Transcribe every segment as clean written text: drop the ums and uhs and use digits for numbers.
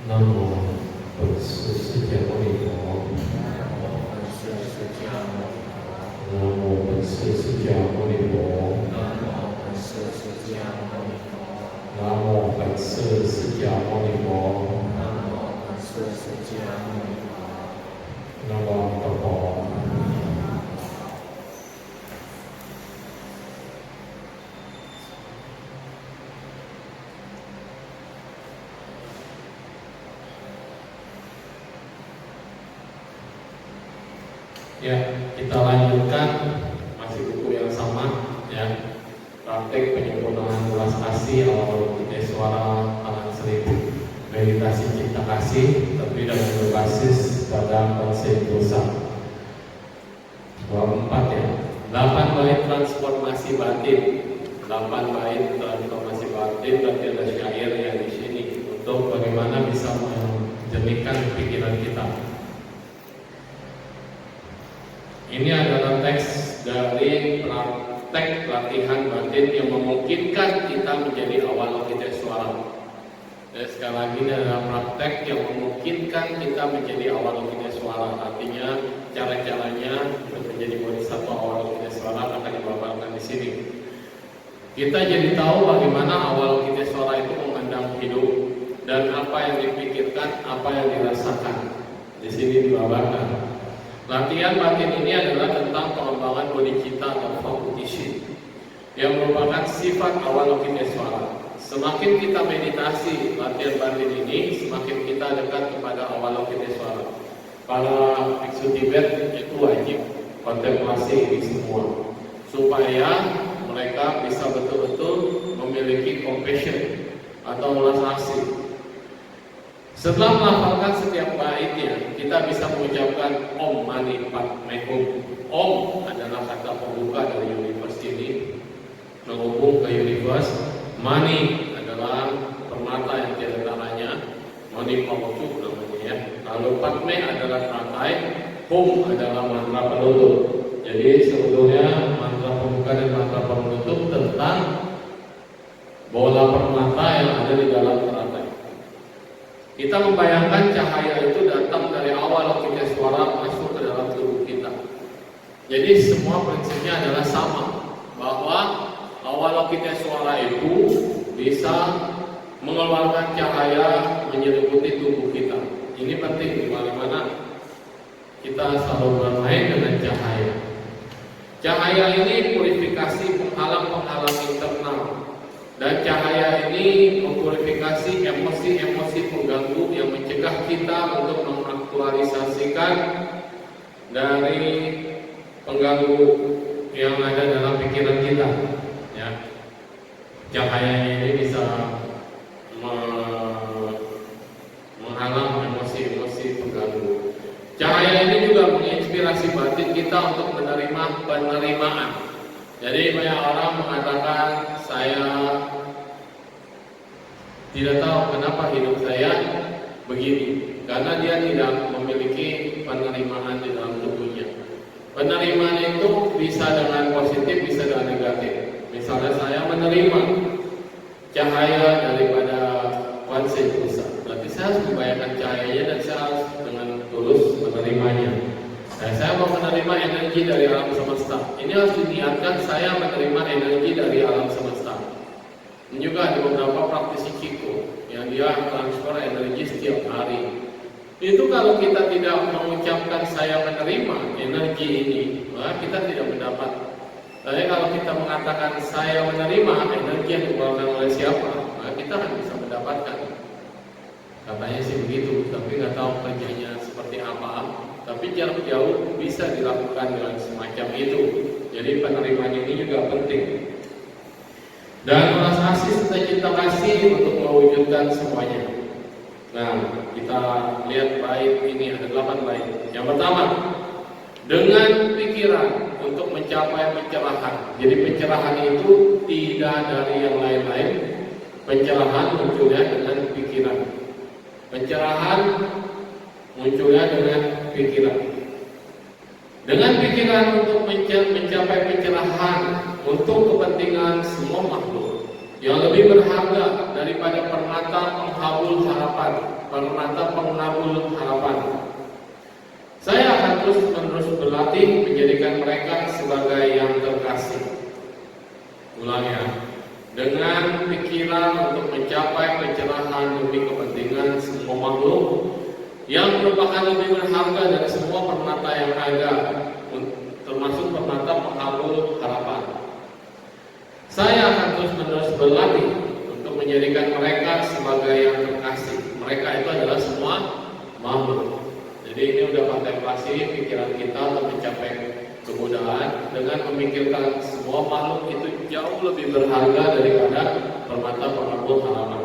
南无本师释迦牟尼佛。南无本师释迦牟尼佛。南无本师释迦牟尼佛。南无阿弥陀佛。Ya, kita lanjutkan masih buku yang sama ya. Praktek penyempurnaan ulas kasih Avalokitesvara Talang Seribu. Meditasi cinta kasih tapi dengan berbasis pada konsep dosa. Bab 4 ya. 8 bait transformasi batin. 8 bait transformasi batin berarti ada syair yang di sini untuk bagaimana bisa menjernihkan pikiran kita. Ini adalah teks dari praktek latihan batin yang memungkinkan kita menjadi Avalokitesvara. Dan sekali lagi ini adalah praktek yang memungkinkan kita menjadi Avalokitesvara. Artinya cara-caranya untuk menjadi bodhisattva Avalokitesvara akan dipaparkan di sini. Kita jadi tahu bagaimana Avalokitesvara itu memandang hidup dan apa yang dipikirkan, apa yang dirasakan. Di sini dipaparkan. Latihan batin ini adalah tentang pengembangan bodhicitta atau fakutishin yang merupakan sifat Avalokitesvara. Semakin kita meditasi latihan batin ini, semakin kita dekat kepada Avalokitesvara. Para biksu Tibet itu wajib kontemplasi ini semua supaya mereka bisa betul-betul memiliki compassion atau welas asih. Setelah melafalkan setiap baitnya, kita bisa mengucapkan Om Mani Padme Hum. Om adalah kata pembuka dari universe ini, menghubung ke universe. Mani adalah permata yang tiada taranya, Mani Pamucu namanya ya. Lalu Padme adalah teratai, Hum adalah mantra penutup. Jadi sebetulnya mantra pembuka dan mantra penutup tentang bola permata yang ada di dalam teratai. Kita membayangkan cahaya itu datang dari Avalokitesvara masuk ke dalam tubuh kita. Jadi semua prinsipnya adalah sama, bahwa Avalokitesvara itu bisa mengeluarkan cahaya menyelimuti tubuh kita. Ini penting di mana-mana kita selalu bermain dengan cahaya. Cahaya ini purifikasi penghalang-penghalang internal. Dan cahaya ini mempurifikasi emosi-emosi pengganggu yang mencegah kita untuk mengaktualisasikan dari pengganggu yang ada dalam pikiran kita. Ya. Cahaya ini bisa menghalang emosi-emosi pengganggu. Cahaya ini juga menginspirasi batin kita untuk menerima penerimaan. Jadi banyak orang mengatakan saya tidak tahu kenapa hidup saya begini, karena dia tidak memiliki penerimaan di dalam tubuhnya. Penerimaan itu bisa dengan positif, bisa dengan negatif. Misalnya saya menerima cahaya daripada konsep dosa, berarti saya harus membayangkan cahayanya dan saya harus dengan tulus menerimanya. Saya mau menerima energi dari alam semesta. Ini harus diniatkan saya menerima energi dari alam semesta. Ini juga ada beberapa praktisi Qigong yang dia transfer energi setiap hari. Itu kalau kita tidak mengucapkan saya menerima energi ini, maka kita tidak mendapat. Tapi kalau kita mengatakan saya menerima energi yang dikeluarkan oleh siapa, maka kita akan bisa mendapatkan. Katanya sih begitu, tapi nggak tahu kerjanya seperti apa. Tapi jarak jauh bisa dilakukan dengan semacam itu. Jadi penerimaan ini juga penting. Dan welas asih serta cinta kasih untuk mewujudkan semuanya. Nah, kita lihat bait ini ada 8 bait. Yang pertama, dengan pikiran untuk mencapai pencerahan. Jadi pencerahan itu tidak dari yang lain-lain. Pencerahan munculnya dengan pikiran. Pencerahan munculnya dengan pikiran. Dengan pikiran untuk mencapai pencerahan untuk kepentingan semua makhluk yang lebih berharga daripada permata penghabul harapan. permata pengabul harapan. Saya akan terus-menerus berlatih menjadikan mereka sebagai yang terkasih. Ulang ya. Dengan pikiran untuk mencapai pencerahan demi kepentingan semua makhluk yang merupakan lebih berharga dari semua permata yang ada, termasuk permata pengabul harapan. Saya akan terus-menerus berlatih untuk menjadikan mereka sebagai yang terkasih. Mereka itu adalah semua makhluk. Jadi ini udah kontemplasi pikiran kita untuk mencapai kemudahan dengan memikirkan semua makhluk itu jauh lebih berharga daripada permata pengabul harapan.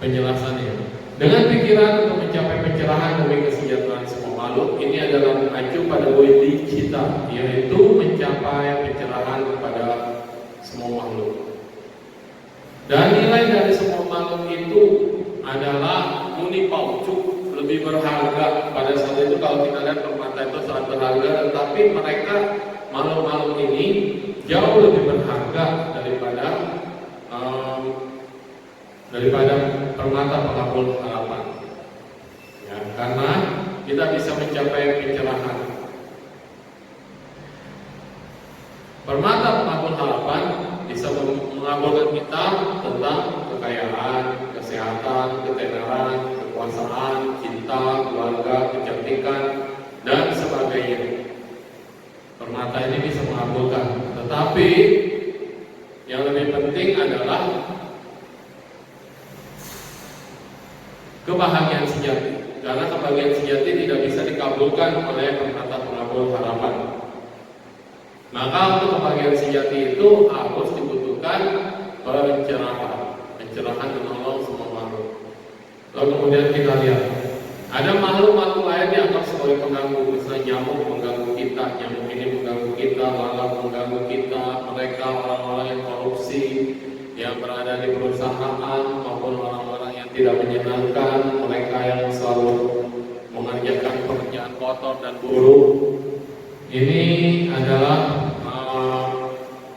Penjelasannya, dengan pikiran untuk mencapai pencerahan demi kesejahteraan semua makhluk, ini adalah mengacu pada bodhicitta, yaitu mencapai pencerahan kepada semua makhluk. Dan nilai dari semua makhluk itu adalah muni paucuk, lebih berharga. Pada saat itu kalau kita lihat permata itu sangat berharga, tetapi mereka makhluk-makhluk ini jauh lebih berharga daripada permata pengabul harapan. Ya, karena kita bisa mencapai pencerahan. Permata pengabul harapan bisa mengabulkan kita tentang kekayaan, kesehatan, ketenaran, kekuasaan, cinta, keluarga, kecantikan, dan sebagainya. Permata ini bisa mengabulkan. Tetapi yang lebih penting adalah kebahagiaan sejati. Karena kebahagiaan sejati tidak bisa dikabulkan oleh permata pengabul harapan. Maka untuk kebahagiaan sejati itu harus dibutuhkan pencerahan menolong semua makhluk. Lalu kemudian kita lihat, ada makhluk-makhluk lain yang dianggap sebagai pengganggu. Misalnya nyamuk mengganggu kita, nyamuk ini mengganggu kita, lalat mengganggu kita, mereka orang-orang yang korupsi, yang berada di perusahaan, maupun orang-orang yang tidak menyenangkan, mereka yang selalu mengerjakan pekerjaan kotor dan buruk. Ini adalah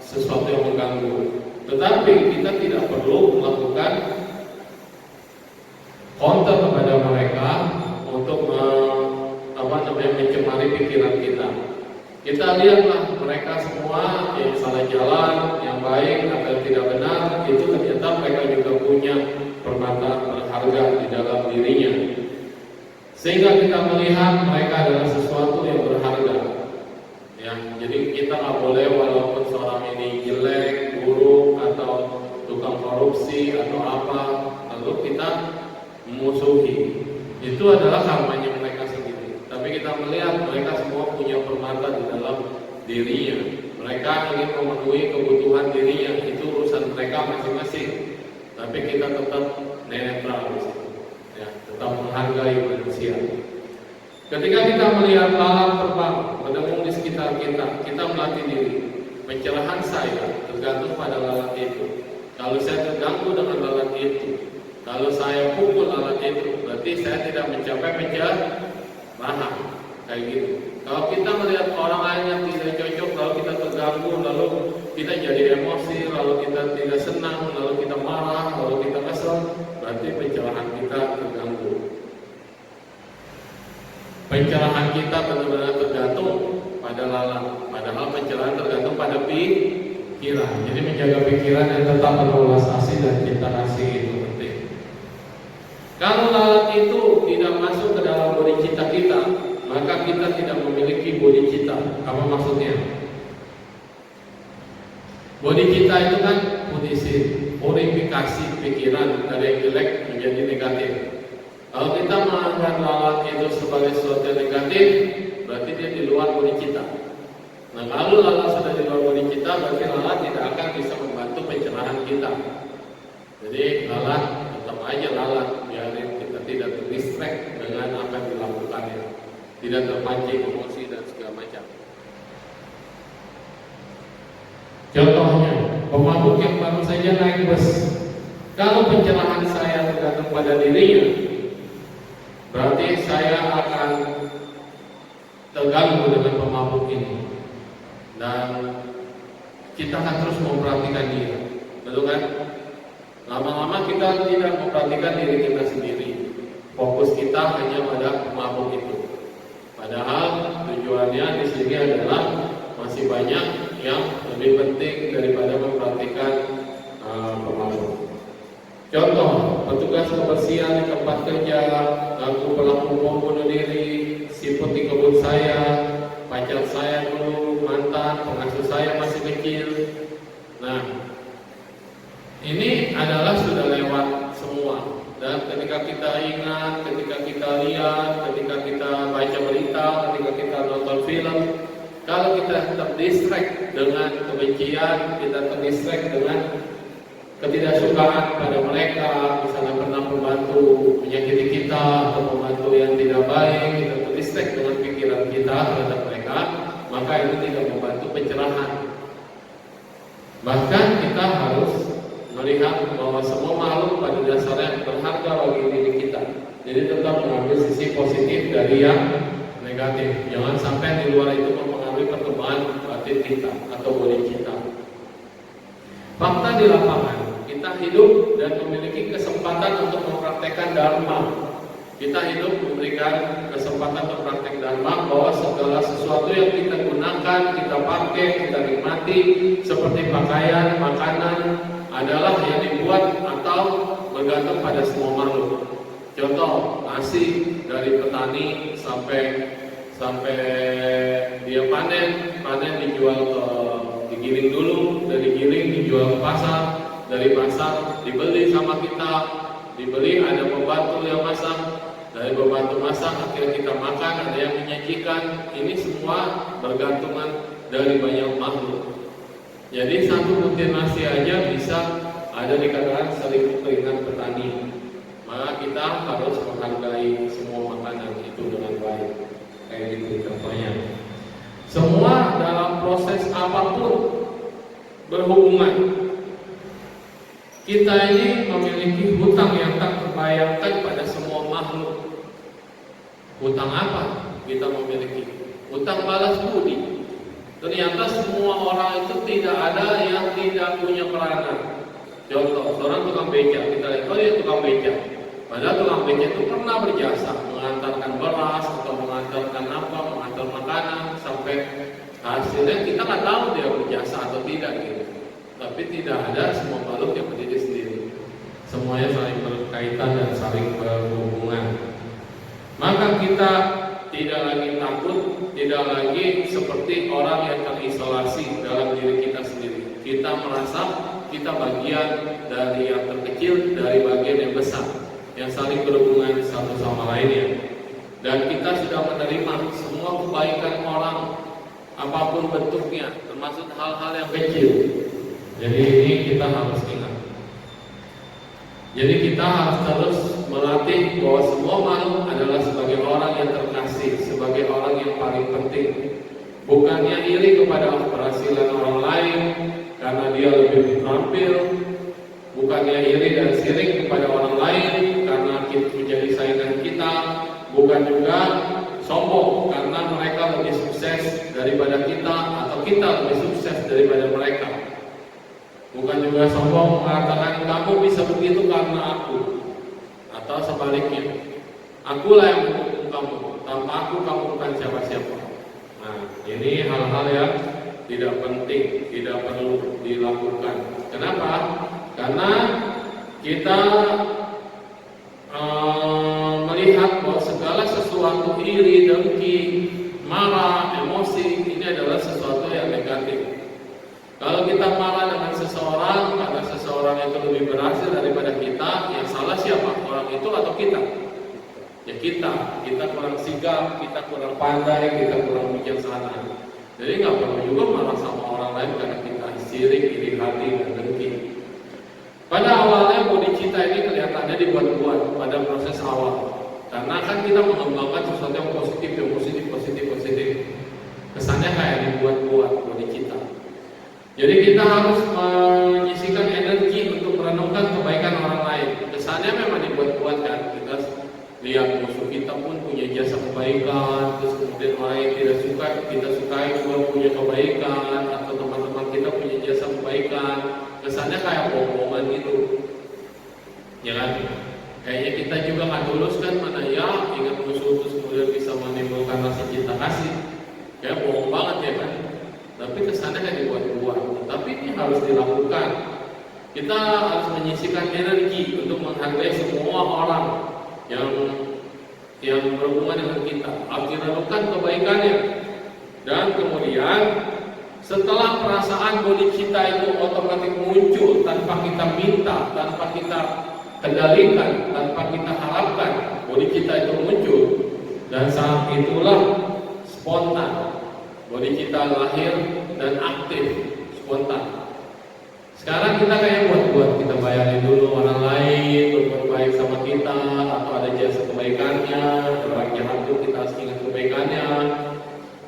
sesuatu yang mengganggu. Tetapi kita tidak perlu melakukan counter kepada mereka untuk mencemari pikiran kita. Kita lihatlah mereka semua yang salah jalan, yang baik atau tidak benar, itu ternyata mereka juga punya permata berharga di dalam dirinya. Sehingga kita melihat mereka adalah sesuatu yang berharga. Ya, jadi kita nggak boleh walaupun seorang ini jelek, buruk, atau tukang korupsi atau apa, lalu kita memusuhi. Itu adalah karmanya mereka sendiri. Tapi kita melihat mereka semua punya permata di dalam dirinya. Mereka ingin memenuhi kebutuhan dirinya, itu urusan mereka masing-masing. Tapi kita tetap netral di situ. Ya, tetap menghargai manusia. Ketika kita melihat lalat terbang berdengung di sekitar kita, kita melatih diri. Pencerahan saya tergantung pada lalat itu. Kalau saya terganggu dengan lalat itu, kalau saya pukul lalat itu, berarti saya tidak mencapai pencerahan. Kayak gitu. Kalau kita melihat orang lain yang tidak cocok, lalu kita terganggu, lalu kita jadi emosi, lalu kita tidak senang, lalu kita marah, lalu kita kesel, berarti pencerahan kita terganggu. Pencerahan kita benar-benar tergantung pada lalat, padahal pencerahan tergantung pada pikiran. Jadi menjaga pikiran yang tetap berulas asih dan cinta kasih itu penting. Kalau lalat itu tidak masuk ke dalam bodhicitta kita, maka kita tidak memiliki bodhicitta. Apa maksudnya? Bodhicitta itu kan purifikasi pikiran dari yang jelek menjadi negatif. Kalau kita menganggap lalat itu sebagai sesuatu yang negatif, berarti dia di luar bodhicitta. Nah, kalau lalat sudah di luar bodhicitta, berarti lalat tidak akan bisa membantu pencerahan kita. Jadi lalat tetap aja lalat, biarin kita tidak terdistract dengan apa yang dilakukannya, tidak terpancing emosi dan segala macam. Contohnya, pemabuk yang baru saja naik bus, kalau pencerahan saya tergantung pada dirinya, berarti saya akan terganggu dengan pemabuk ini, dan kita akan terus memperhatikan dia, betul kan? Lama-lama kita tidak memperhatikan diri kita sendiri. Fokus kita hanya pada pemabuk itu. Padahal tujuannya di sini adalah masih banyak yang lebih penting daripada memperhatikan pemabuk. Contoh, petugas kebersihan di tempat kerja, aku pelaku bom bunuh diri, siput di kebun saya, pacar saya dulu, mantan, pengasuh saya masih kecil. Nah, ini adalah sudah lewat semua. Dan ketika kita ingat, ketika kita lihat, ketika kita baca berita, ketika kita nonton film, kalau kita terdistract dengan kebencian, kita terdistract dengan ketidaksukaan pada mereka, misalnya pernah membantu menyakiti kita atau membantu yang tidak baik, kita terdistract dengan pikiran kita terhadap mereka, maka itu tidak membantu pencerahan. Bahkan kita harus melihat bahwa semua makhluk pada dasarnya berharga bagi diri kita. Jadi tetap mengambil sisi positif dari yang negatif. Jangan sampai di luar itu mempengaruhi perkembangan batin kita atau bodi kita. Fakta di lapangan, kita hidup dan memiliki kesempatan untuk mempraktekkan dharma. Kita hidup memberikan kesempatan untuk praktek dharma, bahwa segala sesuatu yang kita gunakan, kita pakai, kita nikmati, seperti pakaian, makanan, adalah yang dibuat atau bergantung pada semua makhluk. Contoh, nasi dari petani sampai dia panen dijual digiling dulu, dari giling dijual ke pasar, dari pasar dibeli sama kita, dibeli ada pembantu yang masak, dari pembantu masak akhirnya kita makan, ada yang menyajikan. Ini semua bergantungan dari banyak makhluk. Jadi satu butir nasi aja bisa ada dikatakan seribu keringat petani. Maka kita harus menghargai semua makanan itu dengan baik. Kayak gitu contohnya. Semua dalam proses apapun berhubungan. Kita ini memiliki hutang yang tak terbayangkan pada semua makhluk. Hutang apa kita memiliki? Hutang balas budi. Ternyata semua orang itu tidak ada yang tidak punya peranan. Contoh, seorang tukang beca, kita lihat, oh dia tukang beca. Padahal tukang beca itu pernah berjasa, mengantarkan beras atau mengantarkan apa, mengantar makanan, sampai hasilnya kita nggak tahu dia berjasa atau tidak gitu. Tapi tidak ada semua makhluk yang berdiri sendiri. Semuanya saling berkaitan dan saling berhubungan. Maka kita tidak lagi takut, tidak lagi seperti orang yang terisolasi dalam diri kita sendiri. Kita merasa kita bagian dari yang terkecil, dari bagian yang besar, yang saling berhubungan satu sama lainnya. Dan kita sudah menerima semua kebaikan orang, apapun bentuknya, termasuk hal-hal yang kecil. Jadi ini kita harus ingat. Jadi kita harus terus melatih bahwa semua makhluk adalah sebagai orang yang terkasih, sebagai orang yang paling penting. Bukannya iri kepada keberhasilan orang lain karena dia lebih terampil, bukannya iri dan sirik kepada orang lain karena kita menjadi saingan kita, bukan juga sombong karena mereka lebih sukses daripada kita atau kita lebih sukses daripada mereka. Bukan juga sombong mengatakan kamu bisa begitu karena aku, atau sebaliknya, akulah yang mendukung kamu, tanpa aku kamu bukan siapa-siapa. Nah, ini hal-hal yang tidak penting, tidak perlu dilakukan. Kenapa? Karena kita melihat bahwa segala sesuatu iri, dengki, marah, emosi ini adalah sesuatu yang negatif. Kalau kita marah dengan seseorang karena seseorang itu lebih berhasil daripada kita, yang salah siapa? Orang itu atau kita? Ya kita kurang sigap, kita kurang pandai, kita kurang bijaksana. Jadi nggak perlu juga marah sama orang lain karena kita sirik, iri hati, dan dengki. Pada awalnya bodi kita ini kelihatannya dibuat-buat pada proses awal, karena kan kita mengembangkan sesuatu yang positif. Kesannya kayak dibuat-buat bodi kita. Jadi kita harus menyisikan energi untuk merenungkan kebaikan orang lain. Kesannya memang dibuat-buat kan. Kita lihat musuh kita pun punya jasa kebaikan, terus kemudian orang yang tidak suka kita sukai juga punya kebaikan, atau teman-teman kita punya jasa kebaikan. Kesannya kayak bohong-bohongan gitu. Kayaknya kita juga nggak lulus kan, mana ya ingat musuh terus kemudian bisa menimbulkan rasa cinta kasih. Ya bohong banget ya kan. Tapi kesannya kan dibuat-buat. Tapi ini harus dilakukan. Kita harus menyisihkan energi untuk menghargai semua orang yang berhubungan dengan kita. Harus dilakukan kebaikannya. Dan kemudian setelah perasaan bodi kita itu otomatis muncul tanpa kita minta, tanpa kita kendalikan, tanpa kita harapkan, bodi kita itu muncul, dan saat itulah spontan bodi kita lahir dan aktif spontan. Sekarang kita kayak buat-buat, kita bayarin dulu orang lain berbuat baik sama kita, atau ada jasa kebaikannya, orang jahat itu kita harus ingat kebaikannya,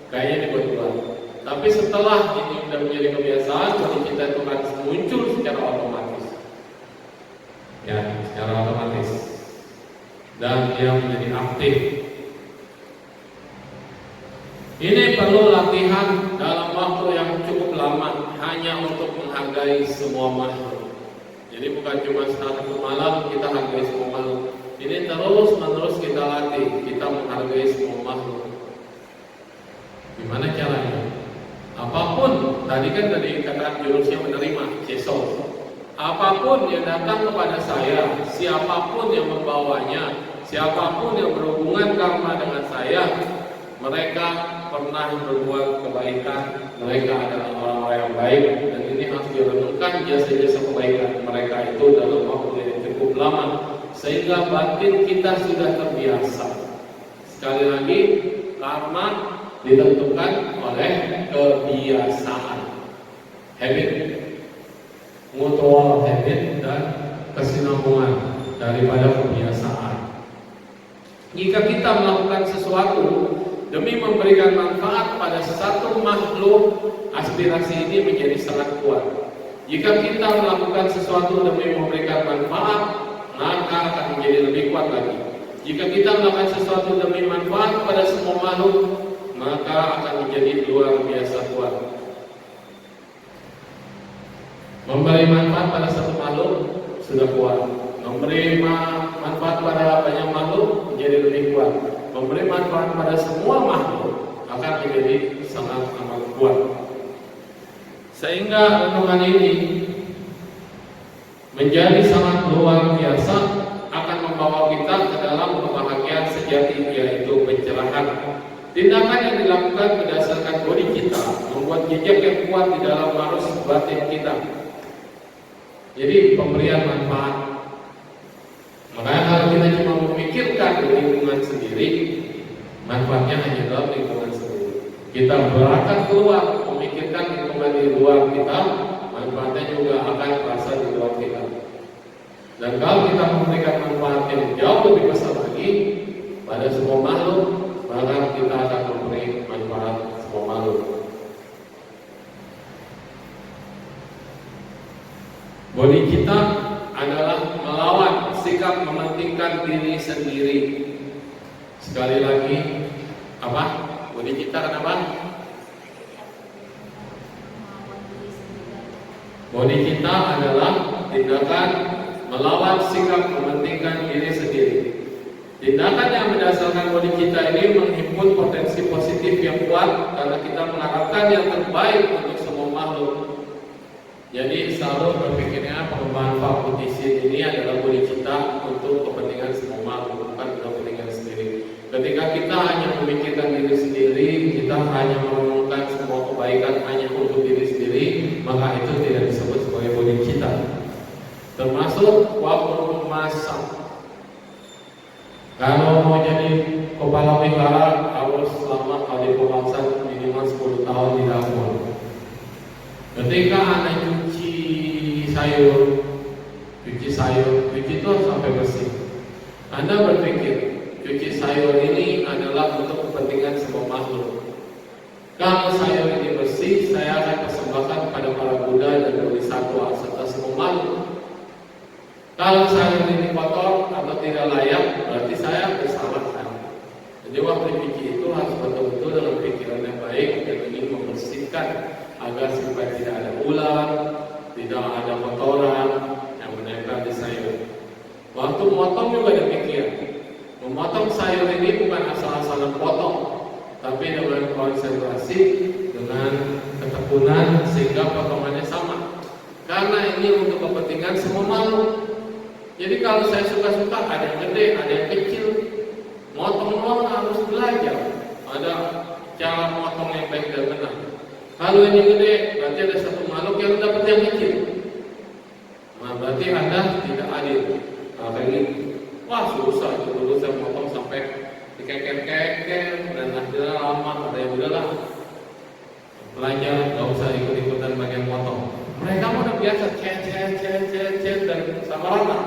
kayaknya dibuat-buat. Tapi setelah ini sudah menjadi kebiasaan, bodi kita itu akan muncul secara otomatis. Ya, secara otomatis. Dan dia menjadi aktif. Ini perlu latihan dalam waktu yang cukup lama, hanya untuk menghargai semua makhluk. Jadi bukan cuma satu malam kita hargai semua makhluk. Ini terus menerus kita latih, kita menghargai semua makhluk. Gimana caranya? Apapun, tadi kan kata jurusnya menerima, ceso. Apapun yang datang kepada saya, siapapun yang membawanya, siapapun yang berhubungan karma dengan saya, mereka pernah berbuat kebaikan, mereka adalah orang-orang yang baik, dan ini harus direnungkan jasa-jasa kebaikan mereka itu dalam waktu yang cukup lama, sehingga batin kita sudah terbiasa. Sekali lagi, karma ditentukan oleh kebiasaan, habit, mutual habit, dan kesinambungan daripada kebiasaan. Jika kita melakukan sesuatu demi memberikan manfaat pada satu makhluk, aspirasi ini menjadi sangat kuat. Jika kita melakukan sesuatu demi memberikan manfaat, maka akan menjadi lebih kuat lagi. Jika kita melakukan sesuatu demi manfaat pada semua makhluk, maka akan menjadi luar biasa kuat. Memberi manfaat pada satu makhluk sudah kuat. Memberi manfaat pada banyak makhluk menjadi lebih kuat. Memberi manfaat pada semua makhluk akan menjadi sangat amat kuat. Sehingga renungan ini menjadi sangat luar biasa, akan membawa kita ke dalam kebahagiaan sejati, yaitu pencerahan. Tindakan yang dilakukan berdasarkan bodi kita membuat jejak yang kuat di dalam arus batin kita. Jadi pemberian manfaat. Makanya kalau kita cuma memikirkan di lingkungan sendiri, manfaatnya hanya dalam lingkungan sendiri. Kita berangkat keluar memikirkan lingkungan di luar kita, manfaatnya juga akan terasa di luar kita. Dan kalau kita memberikan manfaat yang jauh lebih besar lagi pada semua makhluk, maka kita akan memberi manfaat semua makhluk. Bodi kita adalah melawan sikap mementingkan diri sendiri. Sekali lagi, apa? Bodi kita kenapa? Bodi kita adalah tindakan melawan sikap mementingkan diri sendiri. Tindakan yang berdasarkan bodi kita ini menghimpun potensi positif yang kuat karena kita mengharapkan yang terbaik untuk semua makhluk. Jadi selalu berpikirnya pengembangan fakultisi ini adalah bodi kita untuk kepentingan semua makhluk, bukan untuk kepentingan sendiri. Ketika kita hanya memikirkan diri sendiri, kita hanya merenungkan semua kebaikan hanya untuk diri sendiri, maka itu tidak disebut sebagai bodi kita. Termasuk waktu memasak. Kalau mau jadi kepala wihara harus selama kali pemangsa minimal 10 tahun di dapur. Ketika Anda cuci sayur itu harus sampai bersih. Anda berpikir cuci sayur ini adalah untuk kepentingan semua makhluk. Kalau sayur ini bersih, saya akan persembahkan kepada para Buddha dan Bodhisattva serta semua makhluk. Kalau sayur ini kotor atau tidak layak, berarti saya bersalah. Jadi waktu cuci itu harus betul-betul dengan pikiran yang baik dan ingin membersihkan agar supaya tidak ada ular, tidak ada kotoran yang menempel di sayur. Waktu motong juga demikian. Memotong sayur ini bukan asal-asalan potong, tapi dengan konsentrasi, dengan ketekunan sehingga potongannya sama. Karena ini untuk kepentingan semua makhluk. Jadi kalau saya suka-suka, ada yang gede, ada yang kecil. Motong doang harus belajar. Ada cara motong yang baik dan benar. Kalau ini gede, berarti ada satu makhluk yang dapat yang kecil. Nah, berarti Anda tidak adil. Nah, kayak gitu. Wah, susah itu dulu saya motong sampai dikeker-keker dan akhirnya lama. Ada yang udahlah, belajar, gak usah ikut-ikutan bagian motong. Mereka udah biasa cet dan sama rata.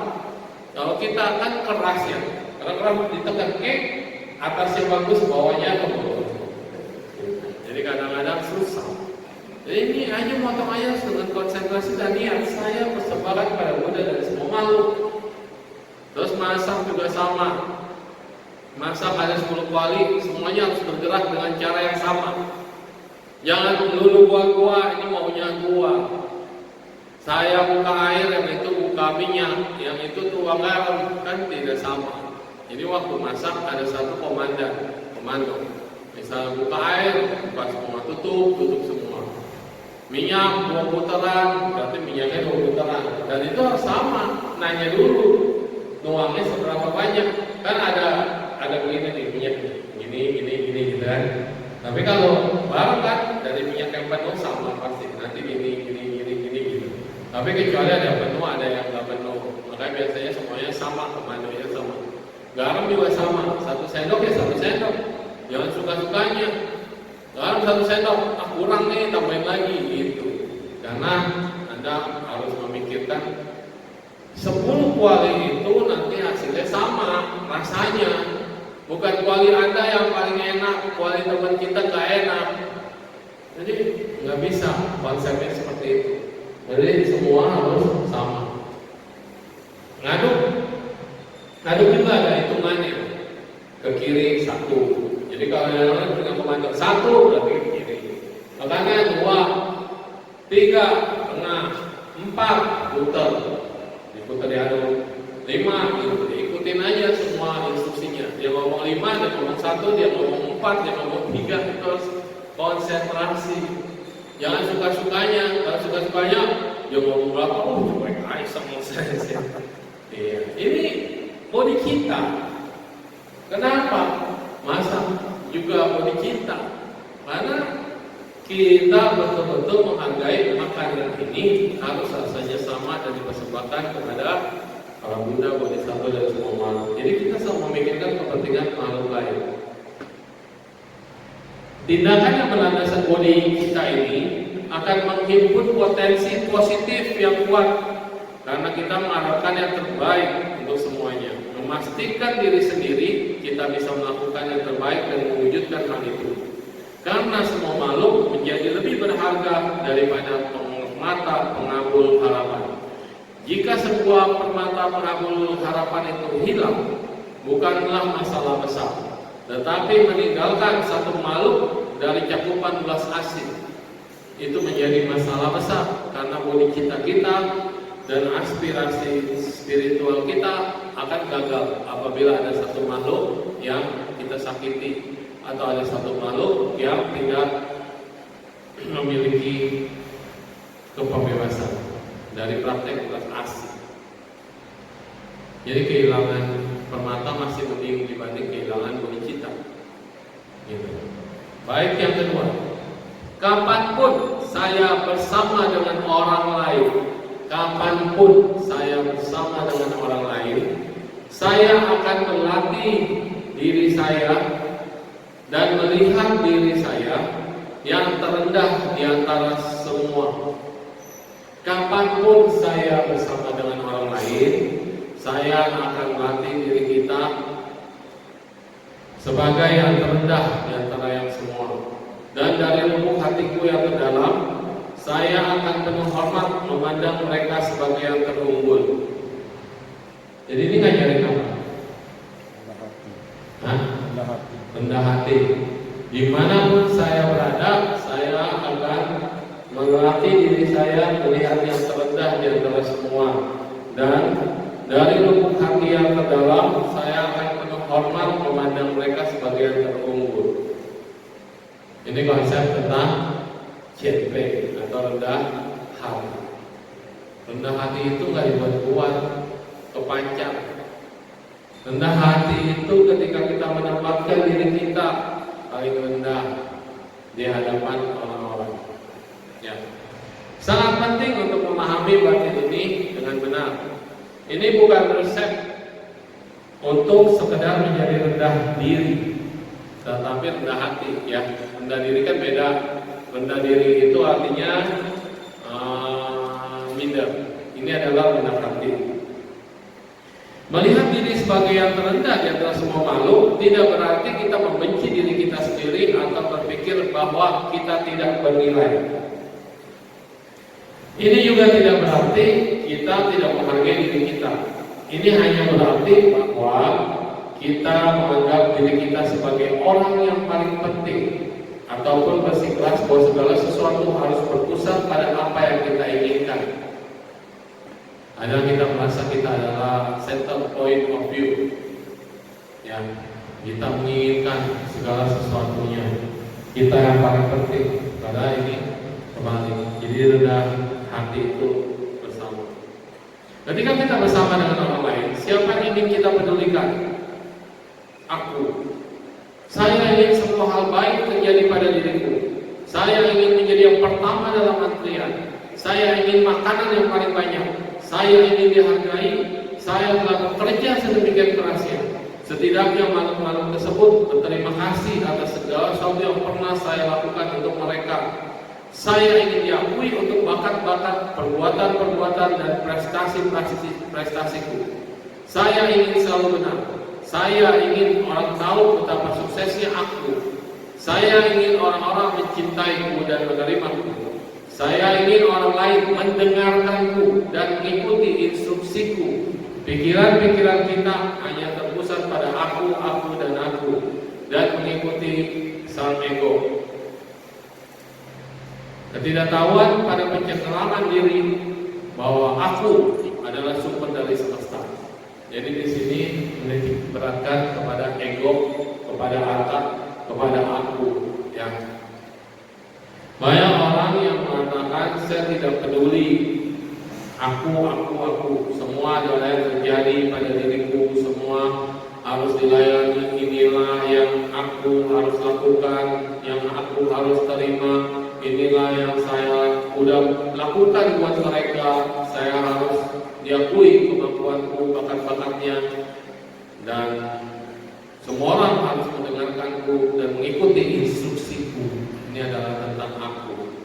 Kalau kita kan keras ya, karena ditekan atasnya bagus, bawahnya keburu. Jadi kadang-kadang susah. Jadi ini aja motong aja dengan konsentrasi dan niat. Saya persembahan pada Buddha dan semua makhluk. Terus masak juga sama. Masak ada 10 kuali, semuanya harus bergerak dengan cara yang sama. Jangan melulu gua ini maunya gua. Saya buka air, yang itu buka minyak, yang itu tuang garam, kan tidak sama. Jadi waktu masak ada satu komando. Misalnya buka air, buka semua, tutup semua. Minyak 2 putaran, berarti minyaknya 2 putaran. Dan itu harus sama, nanya dulu, nuangnya seberapa banyak. Kan ada begini nih minyaknya, gini gitu kan. Tapi kalau barang kan dari minyak yang penuh sama pasti, nanti gini gitu. Tapi kecuali ada yang penuh, ada yang nggak penuh. Makanya biasanya semuanya sama, komandonya sama. Garam juga sama, 1 sendok ya 1 sendok. Jangan suka-sukanya. Garam 1 sendok, kurang nih, tambahin lagi gitu. Karena Anda harus memikirkan 10 kuali itu nanti hasilnya sama rasanya. Bukan kuali Anda yang paling enak, kuali teman kita nggak enak. Jadi nggak bisa konsepnya seperti itu. Jadi semua harus sama. Ngaduk juga ada hitungannya. Ke kiri 1. Jadi kalau yang lain punya komando 1 berarti ke kiri. Makanya 2, 3, tengah, 4 putar. Diputar diaduk. 5 ikutin aja semua instruksinya. Dia ngomong 5, dia ngomong 1, dia ngomong 4, dia ngomong 3. Terus konsentrasi. Jangan suka-sukanya. Kalau suka-sukanya dia ngomong berapa, cuek aja sama saya. Iya. Ini bodi kita. Kenapa? Masa juga bodi kita? Karena kita betul-betul menghargai makanan ini harus rasanya sama dan dipersembahkan kepada para Buddha, Bodhisattva dan semua makhluk. Jadi kita selalu memikirkan kepentingan makhluk lain. Tindakan yang berlandaskan bodi kita ini akan menghimpun potensi positif yang kuat karena kita mengharapkan yang terbaik untuk semuanya. Memastikan diri sendiri kita bisa melakukan yang terbaik dan mewujudkan hal itu. Karena semua makhluk menjadi lebih berharga daripada permata pengabul harapan. Jika sebuah permata pengabul harapan itu hilang, bukanlah masalah besar, tetapi meninggalkan satu makhluk dari cakupan belas asih itu menjadi masalah besar karena bodi kita dan aspirasi spiritual kita akan gagal apabila ada satu makhluk yang kita sakiti atau ada satu makhluk yang tidak memiliki kebebasan dari praktek belas asih. Jadi kehilangan permata masih mending dibanding kehilangan bodi kita. Gitu. Baik, yang kedua, kapanpun saya bersama dengan orang lain, saya akan melatih diri saya dan melihat diri saya yang terendah di antara semua. Kapanpun saya bersama dengan orang lain, saya akan melatih diri kita sebagai yang terendah di antara yang semua. Dan dari lubuk hatiku yang terdalam, saya akan penuh hormat memandang mereka sebagai yang terunggul. Jadi ini ngajarin apa? Rendah hati. Dimanapun saya berada, saya akan melatih diri saya melihat yang terendah di antara semua dan Dari lubuk hati yang terdalam, saya akan penuh hormat memandang mereka sebagai yang terunggul. Ini konsep tentang CP atau rendah hati. Rendah hati itu nggak dibuat-buat, kepanjang. Rendah hati itu ketika kita menempatkan diri kita paling rendah di hadapan orang-orang. Ya. Sangat penting untuk memahami batin ini dengan benar. Ini bukan resep untuk sekedar menjadi rendah diri, tetapi rendah hati. Ya, rendah diri kan beda. Rendah diri itu artinya minder. Ini adalah rendah hati. Melihat diri sebagai yang terendah di antara semua makhluk tidak berarti kita membenci diri kita sendiri atau berpikir bahwa kita tidak bernilai. Ini juga tidak berarti kita tidak menghargai diri kita. Ini hanya berarti bahwa kita menganggap diri kita sebagai orang yang paling penting, ataupun bersikeras bahwa segala sesuatu harus berpusat pada apa yang kita inginkan. Ada kita merasa kita adalah center point of view, ya, kita menginginkan segala sesuatunya, kita yang paling penting. Padahal ini kembali, jadi rendah hati itu bersama. Ketika kita bersama dengan orang lain, siapa yang ingin kita pedulikan? Aku. Saya ingin semua hal baik terjadi pada diriku. Saya ingin menjadi yang pertama dalam antrian. Saya ingin makanan yang paling banyak. Saya ingin dihargai. Saya telah bekerja sedemikian kerasnya. Setidaknya makhluk-makhluk tersebut berterima kasih atas segala sesuatu yang pernah saya lakukan untuk mereka. Saya ingin diakui untuk bakat-bakat, perbuatan-perbuatan dan prestasi-prestasiku. Saya ingin selalu benar. Saya ingin orang tahu betapa suksesnya aku. Saya ingin orang-orang mencintaiku dan menerimaku. Saya ingin orang lain mendengarkanku dan mengikuti instruksiku. Pikiran-pikiran kita hanya terpusat pada aku, dan mengikuti sang ego. Ketidaktahuan pada pencengkeraman diri bahwa aku adalah sumber dari semesta. Jadi di sini menitik beratkan kepada ego, kepada harta, kepada aku. Ya. Banyak orang yang mengatakan saya tidak peduli, aku, semua adalah yang terjadi pada diriku, semua harus dilayani, inilah yang aku harus lakukan, yang aku harus terima. Inilah yang saya udah lakukan buat mereka. Saya harus diakui kemampuanku, bakat-bakatnya, dan semua orang harus mendengarkanku dan mengikuti instruksiku. Ini adalah tentang aku.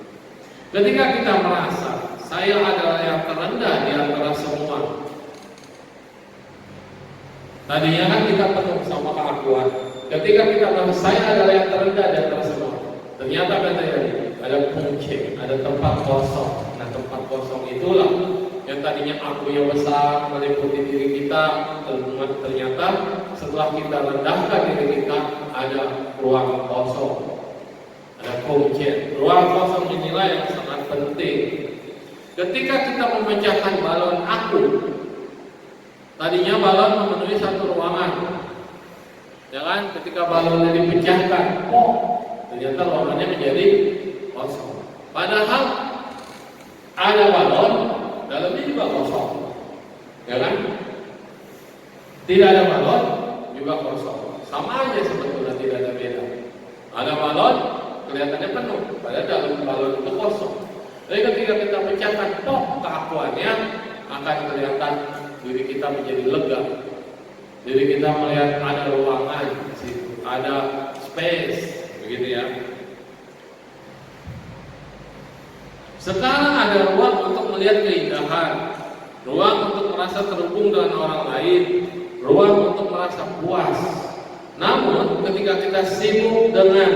Ketika kita merasa saya adalah yang terendah di antara semua, tadinya kan kita penuh sama keakuan. Ketika kita merasa saya adalah yang terendah di antara semua, ternyata apa yang terjadi? Ada punci, ada tempat kosong. Nah, tempat kosong itulah yang tadinya aku yang besar meliputi diri kita, ternyata setelah kita rendahkan diri kita, ada ruang kosong, ada punci. Ruang kosong inilah yang sangat penting. Ketika kita memecahkan balon aku, tadinya balon memenuhi satu ruangan, ya kan? Ketika balonnya dipecahkan, ternyata ruangannya menjadi kosong. Padahal ada balon, dalamnya juga kosong, ya kan? Tidak ada balon, juga kosong. Sama aja sebetulnya, tidak ada beda. Ada balon, kelihatannya penuh, padahal dalam balon itu kosong. Jadi ketika kita pecahkan keakuannya, akan kelihatan diri kita menjadi lega. Diri kita melihat ada ruangan di situ, ada space, begitu ya. Sekarang ada ruang untuk melihat keindahan, ruang untuk merasa terhubung dengan orang lain, ruang untuk merasa puas. Namun ketika kita sibuk dengan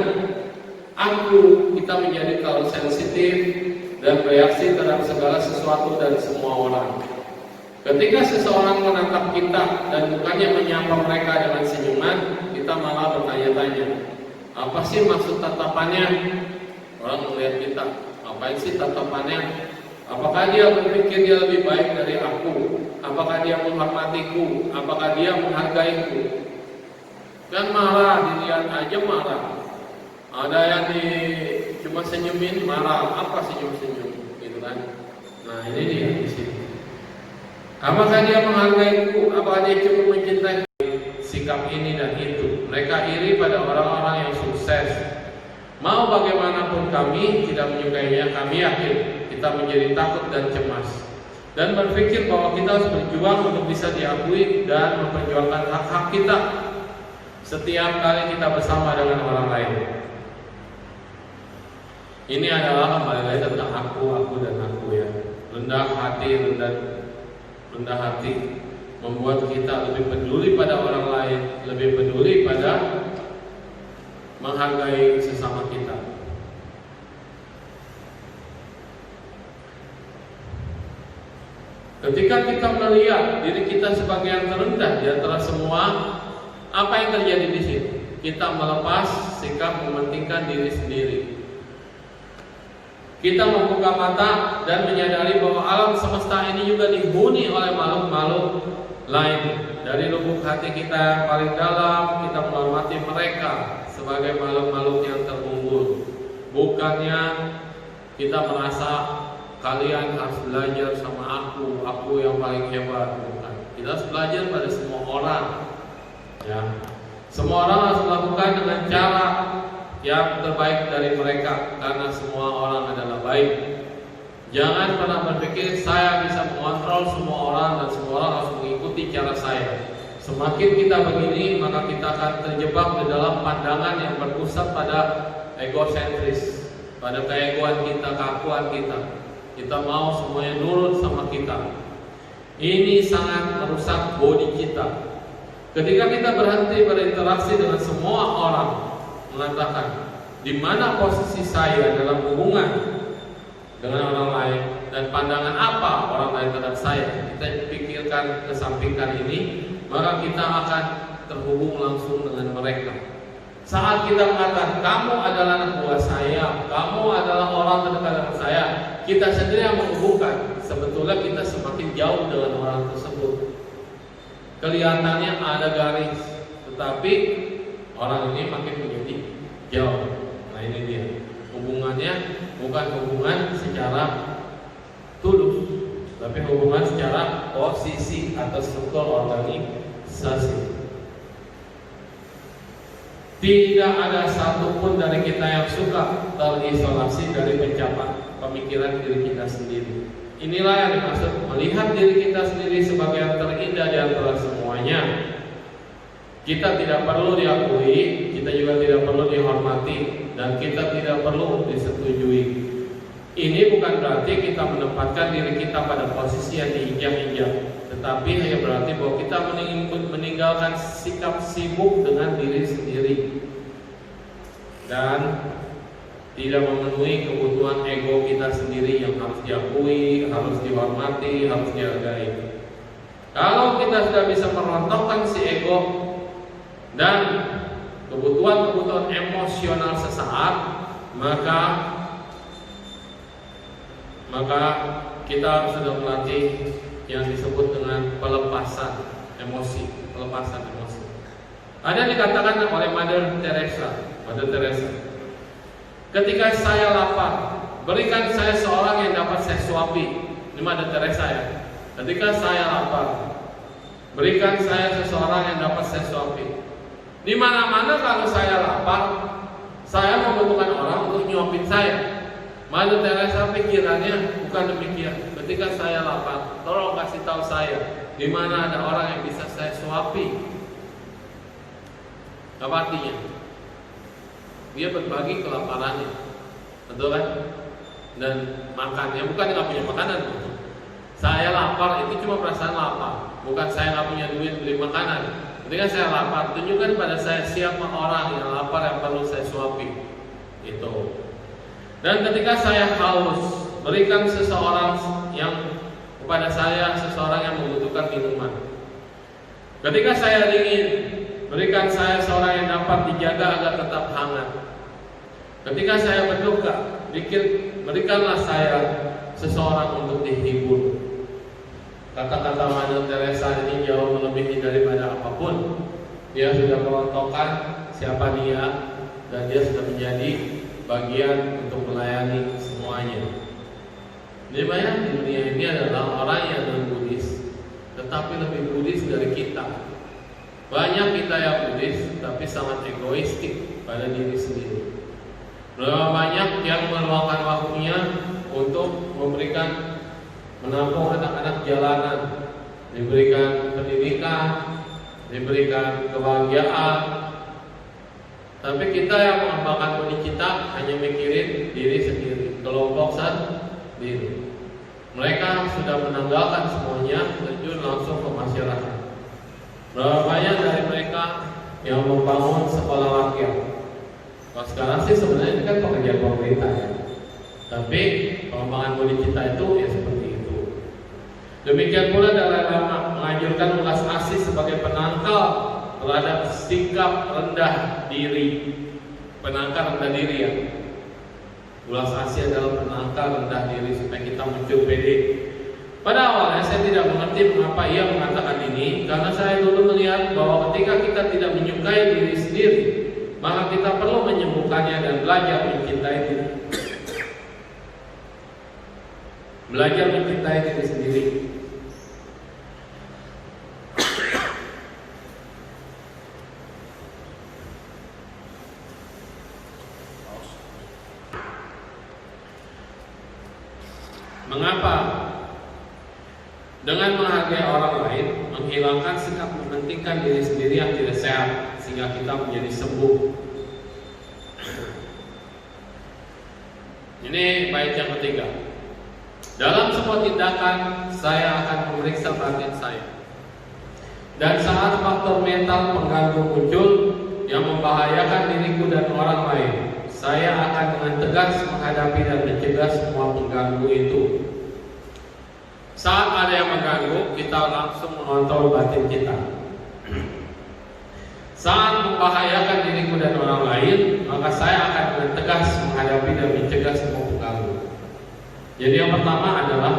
aku, kita menjadi terlalu sensitif dan bereaksi terhadap segala sesuatu dan semua orang. Ketika seseorang menatap kita dan bukannya menyapa mereka dengan senyuman, kita malah bertanya-tanya, apa sih maksud tatapannya? Orang melihat kita, ngapain sih tatapannya? Apakah dia berpikir dia lebih baik dari aku? Apakah dia menghormatiku? Apakah dia menghargaiku? Kan marah, dilihat aja marah. Ada yang cuma senyumin marah. Apa senyum-senyum? Gitu kan? Nah ini dia di sini. Apakah dia menghargaiku? Apakah dia cuma mencintai? Sikap ini dan itu. Mereka iri pada orang-orang yang sukses. Mau bagaimanapun kami tidak menyukainya, kami yakin kita menjadi takut dan cemas dan berpikir bahwa kita harus berjuang untuk bisa diakui dan memperjuangkan hak-hak kita setiap kali kita bersama dengan orang lain. Ini adalah kembali lagi tentang aku dan aku ya. Rendah hati membuat kita lebih peduli pada orang lain, lebih peduli pada menghargai sesama kita. Ketika kita melihat diri kita sebagai yang terendah di antara semua, apa yang terjadi di sini? Kita melepas sikap mementingkan diri sendiri. Kita membuka mata dan menyadari bahwa alam semesta ini juga dihuni oleh makhluk-makhluk lain. Dari lubuk hati kita yang paling dalam, kita menghormati mereka sebagai makhluk-makhluk yang terunggul. Bukannya kita merasa kalian harus belajar sama aku yang paling hebat. Bukan. Kita harus belajar pada semua orang. Ya, semua orang harus melakukan dengan cara yang terbaik dari mereka, karena semua orang adalah baik. Jangan pernah berpikir saya bisa mengontrol semua orang dan semua orang harus mengikuti cara saya. Semakin kita begini, maka kita akan terjebak di dalam pandangan yang berpusat pada egosentris, pada keegoan kita, keakuan kita. Kita mau semuanya nurut sama kita. Ini sangat merusak bodi kita. Ketika kita berhenti berinteraksi dengan semua orang, mengatakan di mana posisi saya dalam hubungan dengan orang lain dan pandangan apa orang lain terhadap saya, kita pikirkan, kesampingkan ini, maka kita akan terhubung langsung dengan mereka. Saat kita mengatakan kamu adalah anak buah saya, kamu adalah orang terdekat dengan saya, kita sendiri yang menghubungkan. Sebetulnya kita semakin jauh dengan orang tersebut. Kelihatannya ada garis, tetapi orang ini makin menjadi jauh. Nah ini dia, hubungannya bukan hubungan secara tulus, tapi hubungan secara posisi atau struktur organisasi. Tidak ada satupun dari kita yang suka terisolasi dari pencapaian pemikiran diri kita sendiri. Inilah yang dimaksud melihat diri kita sendiri sebagai yang terindah di antara semuanya. Kita tidak perlu diakui, kita juga tidak perlu dihormati, dan kita tidak perlu disetujui. Ini bukan berarti kita menempatkan diri kita pada posisi yang diinjak-injak, tetapi hanya berarti bahwa kita meninggalkan sikap sibuk dengan diri sendiri dan tidak memenuhi kebutuhan ego kita sendiri yang harus diakui, harus dihormati, harus dihargai. Kalau kita sudah bisa merontokkan si ego dan kebutuhan-kebutuhan emosional sesaat, maka kita sudah melatih yang disebut dengan pelepasan emosi. Ada yang dikatakan oleh Mother Teresa, ketika saya lapar, berikan saya seorang yang dapat saya suapi. Ini Mother Teresa ya. Ketika saya lapar, berikan saya seseorang yang dapat saya suapi. Di mana-mana kalau saya lapar, saya membutuhkan orang untuk nyuapin saya. Mother Teresa pikirannya bukan demikian. Ketika saya lapar, tolong kasih tahu saya di mana ada orang yang bisa saya suapi. Apa artinya? Dia berbagi kelaparannya, betul kan? Dan makannya bukan nggak punya makanan. Saya lapar itu cuma perasaan lapar, bukan saya nggak punya duit beli makanan. Ketika saya lapar, tunjukkan pada saya siapa orang yang lapar yang perlu saya suapi. Itu. Dan ketika saya haus, berikan seseorang yang kepada saya seseorang yang membutuhkan minuman. Ketika saya dingin, berikan saya seorang yang dapat dijaga agar tetap hangat. Ketika saya berduka, berikanlah saya seseorang untuk dihibur. Kata-kata Mother Teresa ini jauh melebihi daripada apapun. Dia sudah merontokkan siapa dia, dan dia sudah menjadi bagian untuk melayani semuanya. Jadi banyak di dunia ini adalah orang yang non-Buddhis, tetapi lebih Buddhis dari kita. Banyak kita yang Buddhis, tapi sangat egoistik pada diri sendiri. Berapa banyak yang meluangkan waktunya untuk memberikan, menampung anak-anak jalanan, diberikan pendidikan, diberikan kebahagiaan. Tapi kita yang mengembangkan budi kita hanya mikirin diri sendiri, kelompok sendiri. Mereka sudah menanggalkan semuanya, terjun langsung ke masyarakat. Berapa banyak dari mereka yang membangun sekolah rakyat? Kalau sekarang sih sebenarnya ini kan pekerjaan pemerintah ya. Tapi pengembangan budi kita itu ya seperti itu. Demikian pula Dalai Lama menganjurkan ulas asih sebagai penangkal terhadap sikap rendah diri. Penangkal rendah diri ya. Ulas asih adalah penangkal rendah diri supaya kita muncul pede. Pada awalnya saya tidak mengerti mengapa ia mengatakan ini, karena saya dulu melihat bahwa ketika kita tidak menyukai diri sendiri, maka kita perlu menyembuhkannya dan belajar mencintai diri. Belajar mencintai diri sendiri. Mengapa? Dengan menghargai orang lain, menghilangkan sikap mementingkan diri sendiri yang tidak sehat, sehingga kita menjadi sembuh. Ini bait yang ketiga. Dalam semua tindakan, saya akan memeriksa batin saya. Dan saat faktor mental pengganggu muncul yang membahayakan diriku dan orang lain, saya akan dengan tegas menghadapi dan mencegah semua pengganggu itu. Saat ada yang mengganggu, kita langsung mengontrol batin kita. Saat membahayakan diriku dan orang lain, maka saya akan dengan tegas menghadapi dan mencegah semua pengganggu. Jadi yang pertama adalah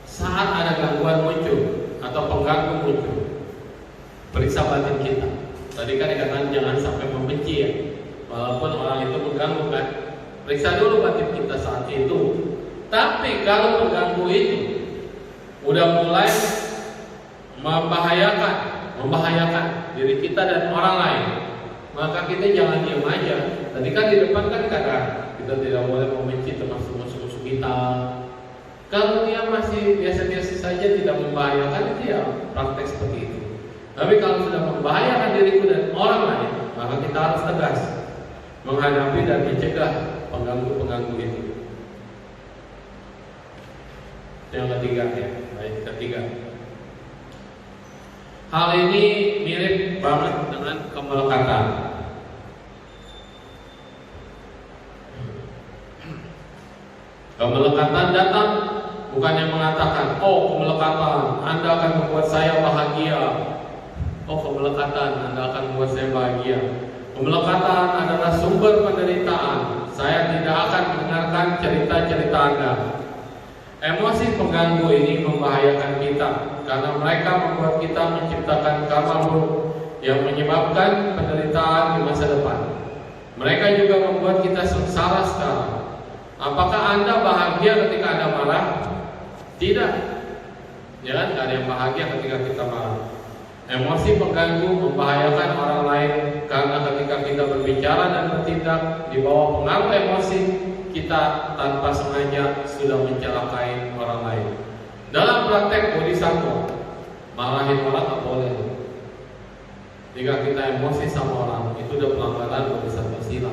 saat ada gangguan muncul atau pengganggu muncul, periksa batin kita. Tadi kan dikatakan jangan sampai membenci ya, walaupun orang itu mengganggu kan. Periksa dulu batin kita saat itu. Tapi kalau pengganggu itu udah mulai membahayakan diri kita dan orang lain, maka kita jangan diam aja. Tadi kan di depan kan kata kita tidak boleh membenci termasuk musuh-musuh kita. Kalau dia masih biasa-biasa saja tidak membahayakan, itu ya praktek seperti itu. Tapi kalau sudah membahayakan diriku dan orang lain, maka kita harus tegas menghadapi dan mencegah pengganggu-pengganggu itu. Yang ketiga ya, baik ketiga. Hal ini mirip banget dengan kemelekatan. Kemelekatan datang bukannya mengatakan, oh kemelekatan, Anda akan membuat saya bahagia. Oh kemelekatan, Anda akan membuat saya bahagia. Kemelekatan adalah sumber penderitaan. Saya tidak akan mendengarkan cerita-cerita Anda. Emosi pengganggu ini membahayakan kita karena mereka membuat kita menciptakan karma buruk yang menyebabkan penderitaan di masa depan. Mereka juga membuat kita sengsara sekarang. Apakah Anda bahagia ketika Anda marah? Tidak. Ya kan, tidak ada yang bahagia ketika kita marah. Emosi pengganggu membahayakan orang lain karena ketika kita berbicara dan bertindak di bawah pengaruh emosi, kita tanpa sengaja sudah mencelakai orang lain. Dalam praktek bodhisattva, marahin orang tak boleh. Jika kita emosi sama orang, itu udah pelanggaran bodhisattva sila.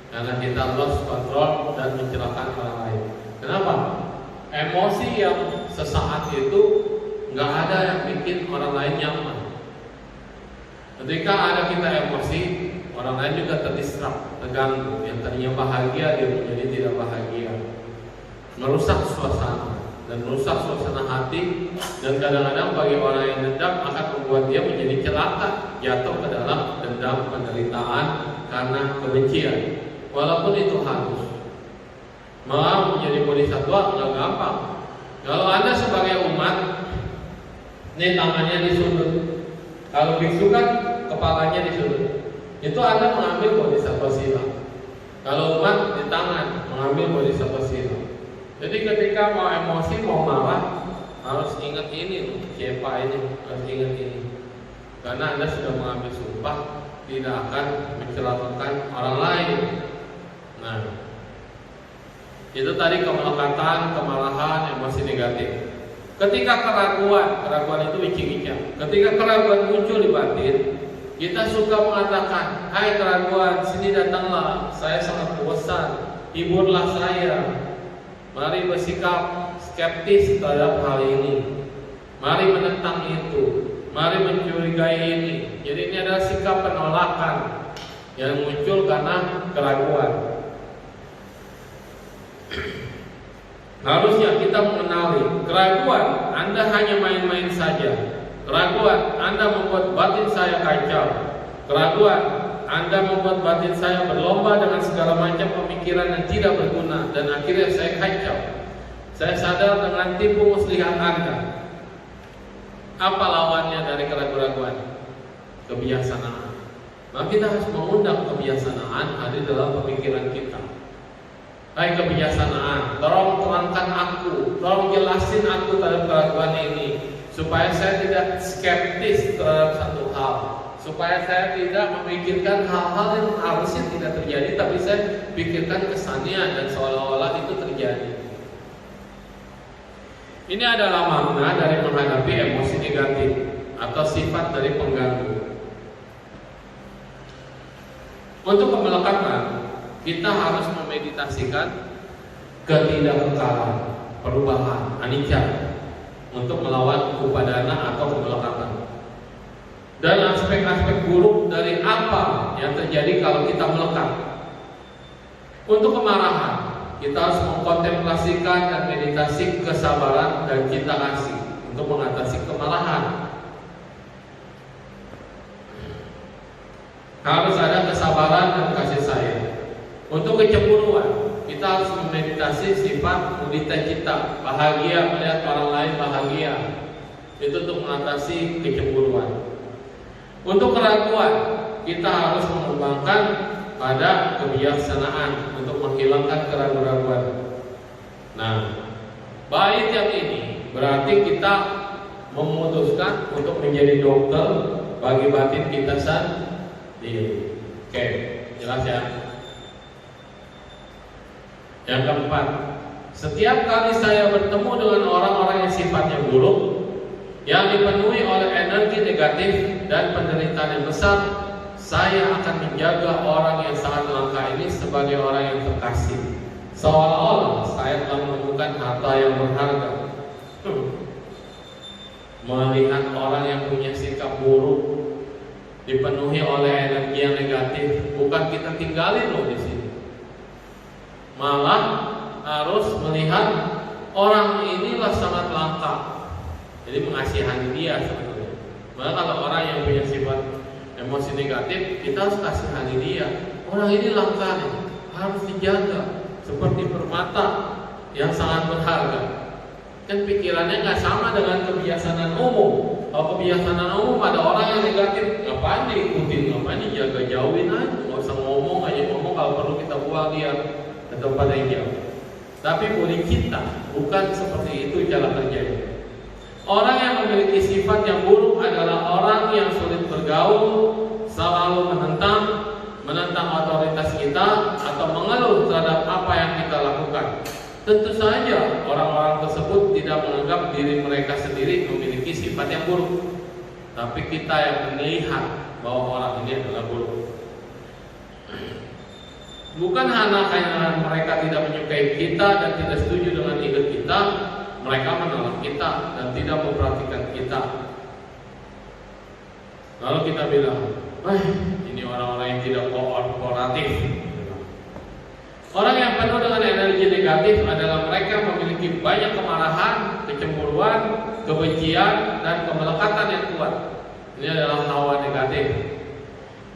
Karena kita lost control dan mencelakai orang lain. Kenapa? Emosi yang sesaat itu nggak ada yang bikin orang lain nyaman. Ketika ada kita emosi, orang lain juga terdistract, terganggu. Yang tadinya bahagia dia menjadi tidak bahagia, merusak suasana dan merusak suasana hati. Dan kadang-kadang bagi orang yang dendam akan membuat dia menjadi celaka, jatuh ke dalam dendam, penderitaan karena kebencian. Walaupun itu halus, Malah menjadi bodhisattva nggak gampang. Kalau Anda sebagai umat, ini tangannya disundut. Kalau biksu kan kepalanya disundut. Itu Anda mengambil bodhisattva sila. Kalau umat di tangan mengambil bodhisattva sila. Jadi ketika mau emosi, mau marah, harus ingat ini, siapa ini, harus ingat ini. Karena Anda sudah mengambil sumpah tidak akan mencelakakan orang lain. Nah, itu tadi kemelekatan, kemarahan, emosi negatif. Ketika keraguan itu wicik-wicak. Ketika keraguan muncul di batin, kita suka mengatakan, hai keraguan, sini datanglah, saya sangat bosan, hiburlah saya. Mari bersikap skeptis terhadap hal ini. Mari menentang itu, mari mencurigai ini. Jadi ini adalah sikap penolakan yang muncul karena keraguan. Harusnya kita mengenali keraguan Anda hanya main-main saja. Keraguan Anda membuat batin saya kacau. Keraguan Anda membuat batin saya berlomba dengan segala macam pemikiran yang tidak berguna, dan akhirnya saya kacau. Saya sadar dengan tipu muslihat Anda. Apa lawannya dari keraguan? Kebiasaan. Maka kita harus mengundang kebiasaan hadir dalam pemikiran kita. Hai kebiasaan, tolong terangkan aku, tolong jelasin aku terhadap keraguan ini, supaya saya tidak skeptis terhadap satu hal, supaya saya tidak memikirkan hal-hal yang harusnya tidak terjadi, tapi saya pikirkan kesannya dan seolah-olah itu terjadi. Ini adalah makna dari menghadapi emosi negatif atau sifat dari pengganggu. Untuk kemelekatan, kita harus memeditasikan ketidakkekalan, perubahan, anicca, untuk melawan upadana atau kemelekatan. Dan aspek-aspek buruk dari apa yang terjadi kalau kita melekat. Untuk kemarahan, kita harus mengkontemplasikan dan meditasi kesabaran dan cinta kasih untuk mengatasi kemarahan. Harus ada kesabaran dan kasih sayang. Untuk kecemburuan, kita harus memeditasi sifat mudita cita, bahagia melihat orang lain bahagia. Itu untuk mengatasi kecemburuan. Untuk keraguan, kita harus mengembangkan pada kebijaksanaan untuk menghilangkan keraguan-keraguan. Nah, bait yang ini berarti kita memutuskan untuk menjadi dokter bagi batin kita sendiri. Oke, jelas ya. Yang keempat, setiap kali saya bertemu dengan orang-orang yang sifatnya buruk, yang dipenuhi oleh energi negatif dan penderitaan yang besar, saya akan menjaga orang yang sangat langka ini sebagai orang yang terkasih, seolah-olah saya telah menemukan harta yang berharga. Melihat orang yang punya sikap buruk, dipenuhi oleh energi yang negatif, bukan kita tinggalin loh di sini. Malah harus melihat orang inilah sangat langka. Jadi mengasihani dia sebetulnya. Maka kalau orang yang punya sifat emosi negatif, kita harus kasihani dia. Orang ini langka nih, harus dijaga seperti permata yang sangat berharga. Kan pikirannya nggak sama dengan kebiasaan umum. Kalau kebiasaan umum ada orang yang negatif, ngapain diikutin, ngapain dijaga, jauhin aja, nggak usah ngomong aja, ngomong kalau perlu kita buang dia ke tempat yang jauh. Tapi budi kita bukan seperti itu cara kerjanya. Orang yang memiliki sifat yang buruk adalah orang yang sulit bergaul, selalu menentang otoritas kita atau mengeluh terhadap apa yang kita lakukan. Tentu saja orang-orang tersebut tidak menganggap diri mereka sendiri memiliki sifat yang buruk, tapi kita yang melihat bahwa orang ini adalah buruk. Bukan karena mereka tidak menyukai kita dan tidak setuju dengan ide kita, mereka menolak kita dan tidak memperhatikan kita. Lalu kita bilang, ini orang-orang yang tidak kooperatif. Orang yang penuh dengan energi negatif adalah mereka memiliki banyak kemarahan, kecemburuan, kebencian, dan kemelekatan yang kuat. Ini adalah hawa negatif.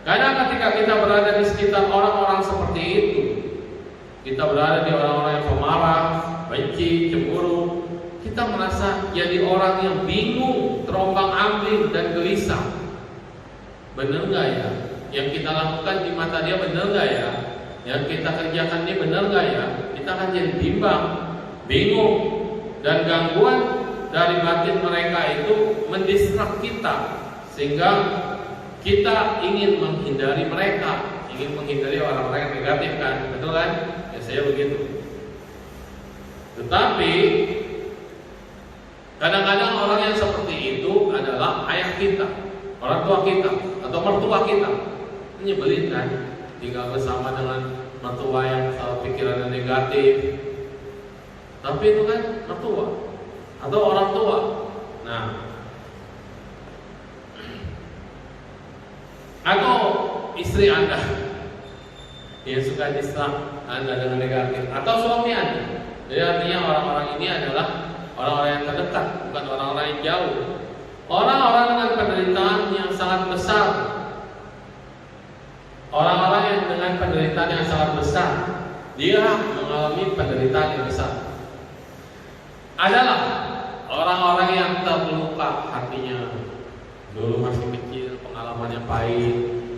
Kadang ketika kita berada di sekitar orang-orang seperti itu, kita berada di orang-orang yang pemarah, benci, cemburu, kita merasa jadi orang yang bingung, terombang-ambing dan gelisah. Benar nggak ya? Yang kita lakukan di mata dia benar nggak ya? Yang kita kerjakan ini benar nggak ya? Kita akan jadi bimbang, bingung, dan gangguan dari batin mereka itu mendistrak kita, sehingga kita ingin menghindari mereka, ingin menghindari orang-orang yang negatif kan, betul kan? Ya saya begitu. Tetapi kadang-kadang orang yang seperti itu adalah ayah kita, orang tua kita, atau mertua kita. Nyebelin kan, tinggal bersama dengan mertua yang selalu pikirannya negatif. Tapi itu kan mertua atau orang tua. Nah, atau istri Anda yang suka diserang Anda dengan negatif, atau suami Anda. Jadi artinya orang-orang ini adalah orang-orang yang terdekat, bukan orang-orang yang jauh. Orang-orang dengan penderitaan yang sangat besar, orang-orang yang dengan penderitaan yang sangat besar, dia mengalami penderitaan yang besar, adalah orang-orang yang terluka hatinya. Dulu masih kecil, pengalamannya pahit,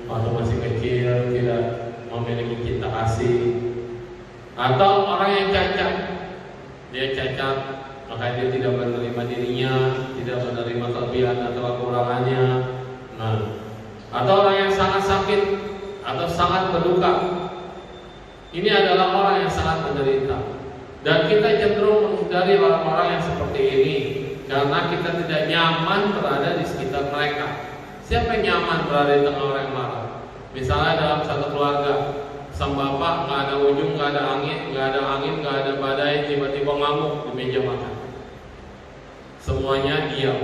waktu masih kecil tidak memiliki cinta kasih. Atau orang yang cacat, dia cacat, maka dia tidak menerima dirinya, tidak menerima kelebihan atau kekurangannya. Nah, atau orang yang sangat sakit atau sangat berduka, ini adalah orang yang sangat menderita. Dan kita cenderung menghindari orang-orang yang seperti ini karena kita tidak nyaman berada di sekitar mereka. Siapa yang nyaman berada di tengah orang yang marah? Misalnya dalam satu keluarga, sang bapak nggak ada ujung, nggak ada angin, nggak ada badai, tiba-tiba ngamuk di meja makan. Semuanya diam,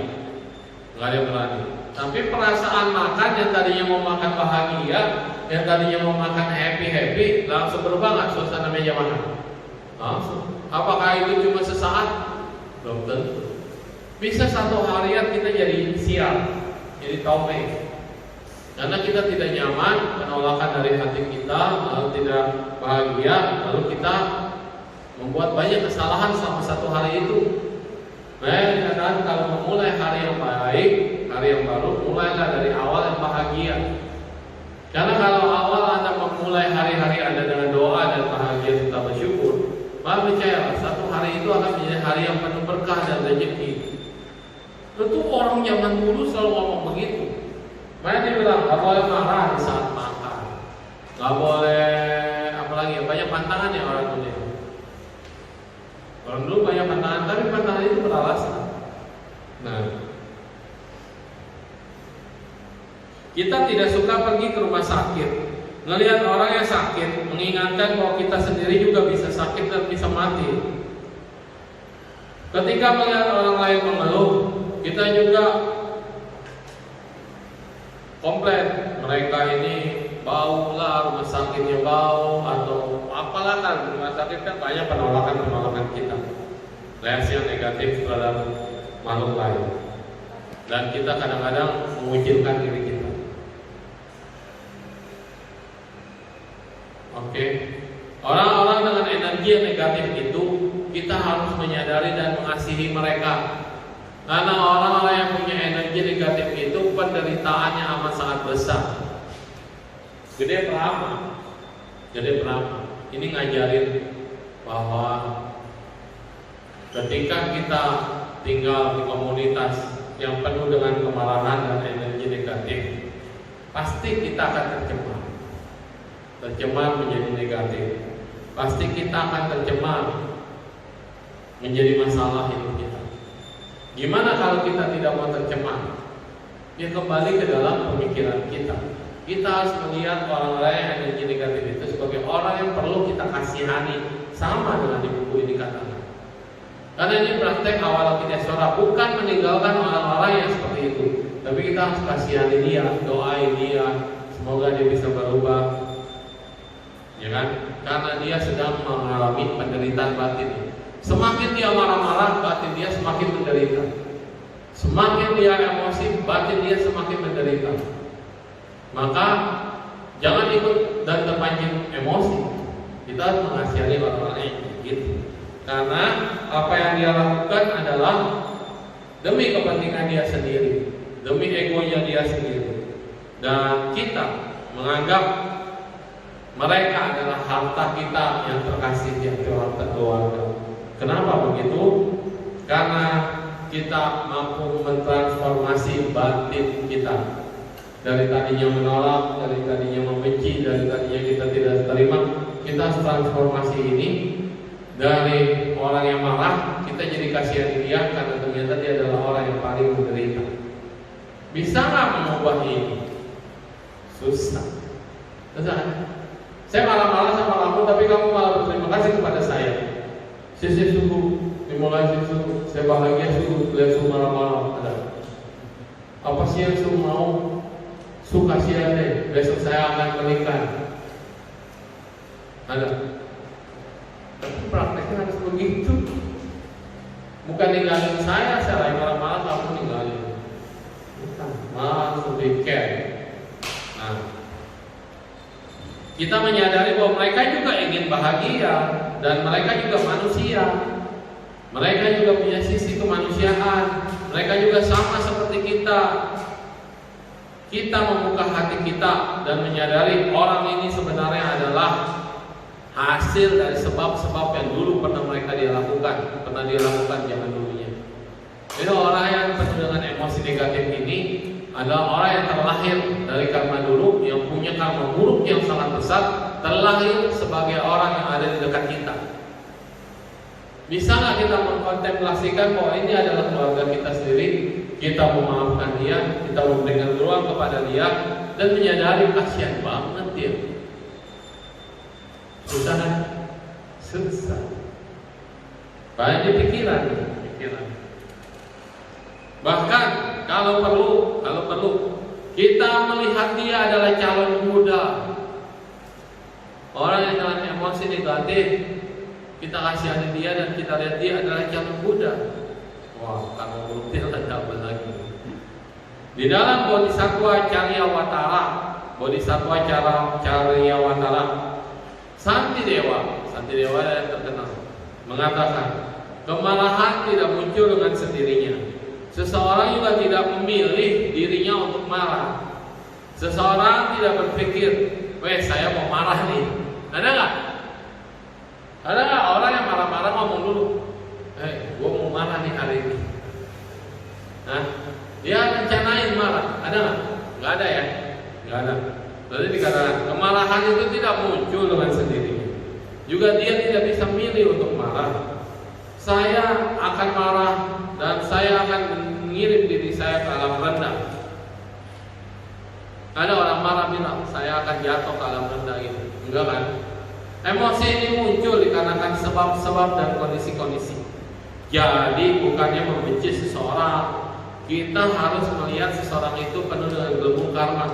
nggak ada yang berani. Tapi perasaan makan yang tadinya mau makan bahagia, yang tadinya mau makan happy, langsung berubah nggak suasana meja makan? Langsung. Apakah itu cuma sesaat? Belum tentu. Bisa satu harian kita jadi sial, jadi taupe. Karena kita tidak nyaman, penolakan dari hati kita, lalu tidak bahagia, lalu kita membuat banyak kesalahan selama satu hari itu. Nah, dikatakan kalau memulai hari yang baik, hari yang baru, mulailah dari awal yang bahagia. Karena kalau awal Anda memulai hari-hari Anda dengan doa dan bahagia serta bersyukur, maka percayalah satu hari itu akan menjadi hari yang penuh berkah dan rezeki. Tentu orang zaman dulu selalu ngomong begitu. Makanya dia bilang nggak boleh marah di saat makan, nggak boleh apalagi banyak pantangan ya orang dulu. Orang dulu banyak pantangan, tapi pantangan itu beralasan. Nah, kita tidak suka pergi ke rumah sakit, ngelihat orang yang sakit, mengingatkan bahwa kita sendiri juga bisa sakit dan bisa mati. Ketika melihat orang lain mengeluh, kita juga komplain, mereka ini bau lah, rumah sakitnya bau, atau apalah kan, rumah sakit kan banyak penolakan kita, reaksi yang negatif terhadap makhluk lain, dan kita kadang-kadang mengucilkan diri kita. Oke, orang-orang dengan energi yang negatif itu kita harus menyadari dan mengasihi mereka. Karena orang-orang yang punya energi negatif itu penderitaannya amat sangat besar. Gede berapa? Ini ngajarin bahwa ketika kita tinggal di komunitas yang penuh dengan kemarahan dan energi negatif, pasti kita akan tercemar menjadi negatif. Pasti kita akan tercemar menjadi masalah hidup kita. Gimana kalau kita tidak mau tercemar? Ya kembali ke dalam pemikiran kita. Kita harus melihat orang-orang yang energi negatif itu sebagai orang yang perlu kita kasihani, sama dengan di buku ini katakan. Karena ini praktek awal kita suara, bukan meninggalkan orang-orang yang seperti itu, tapi kita harus kasihani dia, doain dia, semoga dia bisa berubah, ya kan? Karena dia sedang mengalami penderitaan batin. Semakin dia marah-marah, batin dia semakin menderita. Semakin dia emosi, batin dia semakin menderita. Maka jangan ikut dan terpancing emosi. Kita harus mengasihani orang-orang yang gitu. Karena apa yang dia lakukan adalah demi kepentingan dia sendiri, demi egonya dia sendiri. Dan kita menganggap mereka adalah harta kita yang terkasih, yang harta keluarga. Kenapa begitu? Karena kita mampu mentransformasi batin kita. Dari tadinya menolak, dari tadinya membenci, dari tadinya kita tidak terima, kita harus transformasi ini. Dari orang yang marah, kita jadi kasihani dia karena ternyata dia adalah orang yang paling menderita. Bisa nggak mengubah ini? Susah. Saya marah-marah sama kamu, tapi kamu malah berterima kasih kepada saya. Saya sungguh, terima kasih sungguh. Saya bahagia sungguh lihat sungguh marah-marah. Ada apa sih yang sungguh mau? Suka sih deh. Besok saya akan menikah. Ada. Tapi prakteknya harus begitu. Bukan ninggalin saya lagi marah-marah kamu ninggalin. Bukan, malah lebih care. Nah, kita menyadari bahwa mereka juga ingin bahagia dan mereka juga manusia. Mereka juga punya sisi kemanusiaan. Mereka juga sama seperti kita. Kita membuka hati kita dan menyadari orang ini sebenarnya adalah hasil dari sebab-sebab yang dulu pernah mereka dilakukan zaman dulunya. Jadi orang yang penuh dengan emosi negatif ini adalah orang yang terlahir dari karma dulu, yang punya karma buruk yang sangat besar, terlahir sebagai orang yang ada di dekat kita. Bisa nggak kita mengkontemplasikan bahwa ini adalah keluarga kita sendiri, kita memaafkan dia, kita memberikan ruang kepada dia, dan menyadari kasihan banget dia. Susah kan? Susah. Banyak di pikiran. Bahkan kalau perlu kita melihat dia adalah calon Buddha. Orang yang dengan emosi negatif, kita kasihani dia dan kita lihat dia adalah calon Buddha. Wah, kalau rutin ada apa lagi? Di dalam Bodhisattva Caryawatara, Santidewa yang terkenal mengatakan, kemarahan tidak muncul dengan sendirinya. Seseorang juga tidak memilih dirinya untuk marah. Seseorang tidak berpikir, saya mau marah nih. Ada nggak? Ada nggak orang yang marah-marah ngomong dulu, gue mau marah nih hari ini. Nah, dia rencanain marah. Ada nggak? Nggak ada ya? Nggak ada. Berarti dikatakan kemarahan itu tidak muncul dengan sendirinya. Juga dia tidak bisa milih untuk marah. Saya akan marah dan saya akan mengirim diri saya ke alam rendah. Ada orang marah bilang, saya akan jatuh ke alam rendah gitu. Enggak kan? Emosi ini muncul dikarenakan sebab-sebab dan kondisi-kondisi. Jadi bukannya membenci seseorang, kita harus melihat seseorang itu penuh dengan gelembung karma.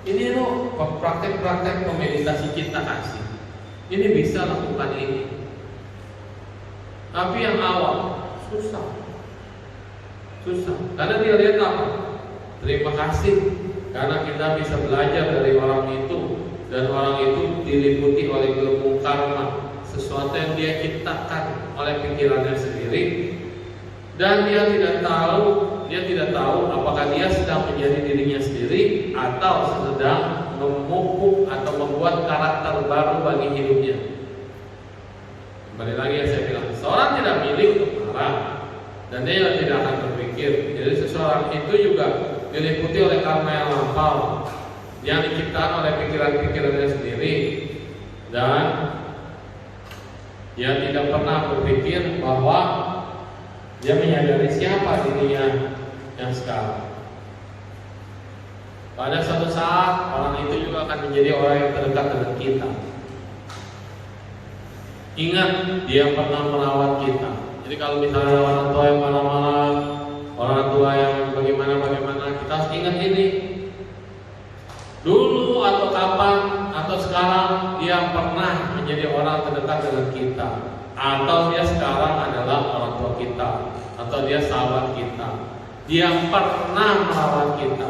Ini loh praktek-praktek meditasi kita kasih. Ini bisa lakukan ini. Tapi yang awal susah. Karena dia lihat apa? Terima kasih karena kita bisa belajar dari orang itu, dan orang itu diliputi oleh gelembung karma, sesuatu yang dia ciptakan oleh pikirannya sendiri, dan dia tidak tahu apakah dia sedang menjadi dirinya sendiri atau sedang memupuk atau membuat karakter baru bagi hidupnya. Kembali lagi yang saya bilang, seorang tidak milih untuk marah dan dia tidak akan berpikir. Jadi seseorang itu juga diliputi oleh karma yang lampau yang diciptakan oleh pikiran-pikirannya sendiri, dan dia tidak pernah berpikir bahwa dia menyadari siapa dirinya yang sekarang. Pada suatu saat orang itu juga akan menjadi orang yang terdekat dengan kita. Ingat, dia pernah merawat kita. Jadi kalau misalnya orang tua yang marah-marah, orang tua yang bagaimana, kita harus ingat ini. Dulu atau kapan atau sekarang dia pernah menjadi orang terdekat dengan kita, atau dia sekarang adalah orang tua kita, atau dia sahabat kita. Dia pernah merawat kita,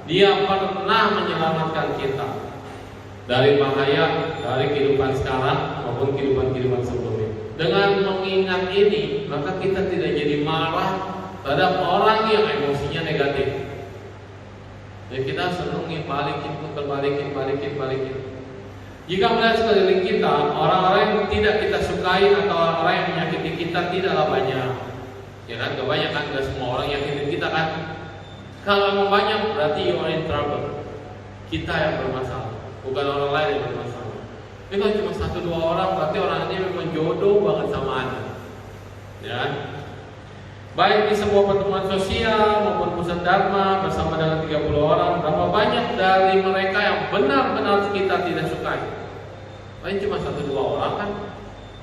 dia pernah menyelamatkan kita. dari bahaya dari kehidupan sekarang maupun kehidupan sebelumnya. Dengan mengingat ini, maka kita tidak jadi marah terhadap orang yang emosinya negatif. Jadi kita senang balikin. Jika melihat sekeliling kita, orang-orang yang tidak kita sukai atau orang-orang yang menyakiti kita tidaklah banyak. Ya kan, kebanyakan tidak semua orang yang nyakitin kita kan. Kalau banyak berarti you are in trouble. Kita yang bermasalah, bukan orang lain yang bermasalah. Tapi kalau cuma 1-2 orang, berarti orang ini memang jodoh banget sama Anda. Ya kan? Baik di sebuah pertemuan sosial maupun pusat dharma bersama dengan 30 orang, berapa banyak dari mereka yang benar-benar kita tidak sukai? Paling cuma 1-2 orang kan?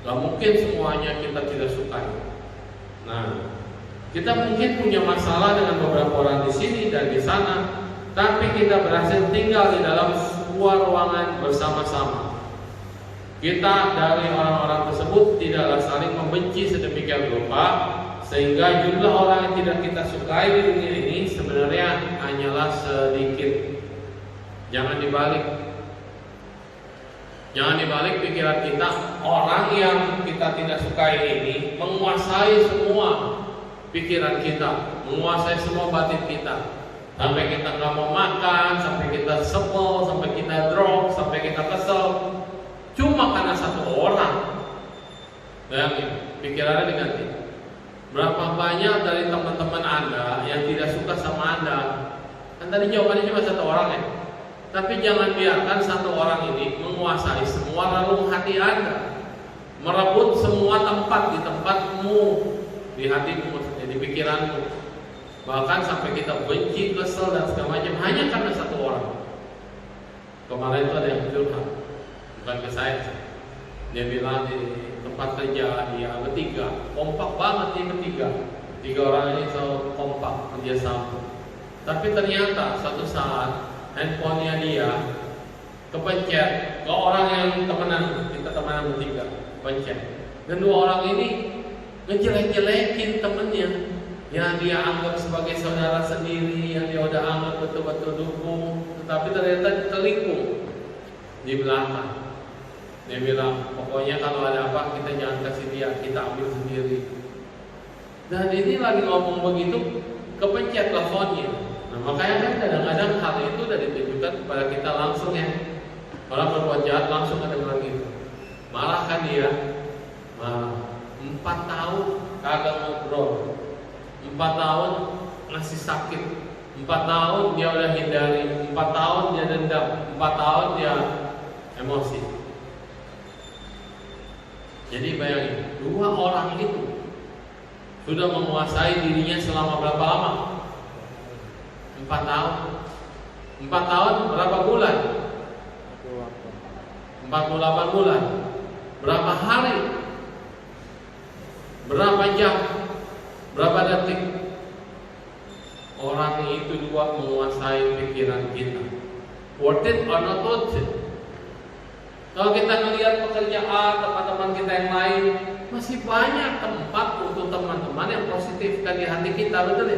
Gak mungkin semuanya kita tidak sukai. Nah, kita mungkin punya masalah dengan beberapa orang di sini dan di sana, tapi kita berhasil tinggal di dalam sebuah ruangan bersama-sama. Kita dari orang-orang tersebut tidaklah saling membenci sedemikian rupa sehingga jumlah orang yang tidak kita sukai di dunia ini sebenarnya hanyalah sedikit. Jangan dibalik pikiran kita. Orang yang kita tidak sukai ini menguasai semua pikiran kita, menguasai semua batin kita. Sampai kita nggak mau makan, sampai kita sebel, sampai kita drop, sampai kita kesel, cuma karena satu orang. Bayangin, pikirannya diganti. Berapa banyak dari teman-teman Anda yang tidak suka sama Anda? Kan tadi jawabannya cuma satu orang ya. Tapi jangan biarkan satu orang ini menguasai semua relung hati Anda, merebut semua tempat di tempatmu, di hatimu, di pikiranmu. Bahkan sampai kita benci, kesel dan segala macam hanya karena satu orang. Kemarin itu ada yang curhat, bukan ke saya. Dia bilang di tempat kerja dia bertiga, kompak banget nih bertiga. 3 orang ini selalu kompak kerjasama. Tapi ternyata suatu saat handphonenya dia kepencet ke orang yang kita temenan bertiga, pencet. Dan 2 orang ini ngejelek-jelekin temennya yang dia anggap sebagai saudara sendiri, yang dia udah anggap betul-betul dukung, tetapi ternyata terlingkup di belakang. Dia bilang, pokoknya kalau ada apa kita jangan kasih dia, kita ambil sendiri. Dan ini lagi ngomong begitu, kepencet teleponnya. Nah makanya kan kadang-kadang hal itu udah ditunjukkan kepada kita langsung ya. Orang berbuat jahat langsung ada bilang gitu. Malah kan dia, 4 tahun kagak ngobrol, 4 tahun ngasih sakit, 4 tahun dia udah hindari, 4 tahun dia dendam, 4 tahun dia emosi. Jadi bayangin, 2 orang itu sudah menguasai dirinya selama berapa lama? 4 tahun. 4 tahun berapa bulan? 48 bulan. Berapa hari? Berapa jam? Berapa detik? Orang itu 2 menguasai pikiran kita. Worth it or not worth it? Kalau kita melihat pekerjaan teman-teman kita yang lain, masih banyak tempat untuk teman-teman yang positifkan di hati kita, betul ya?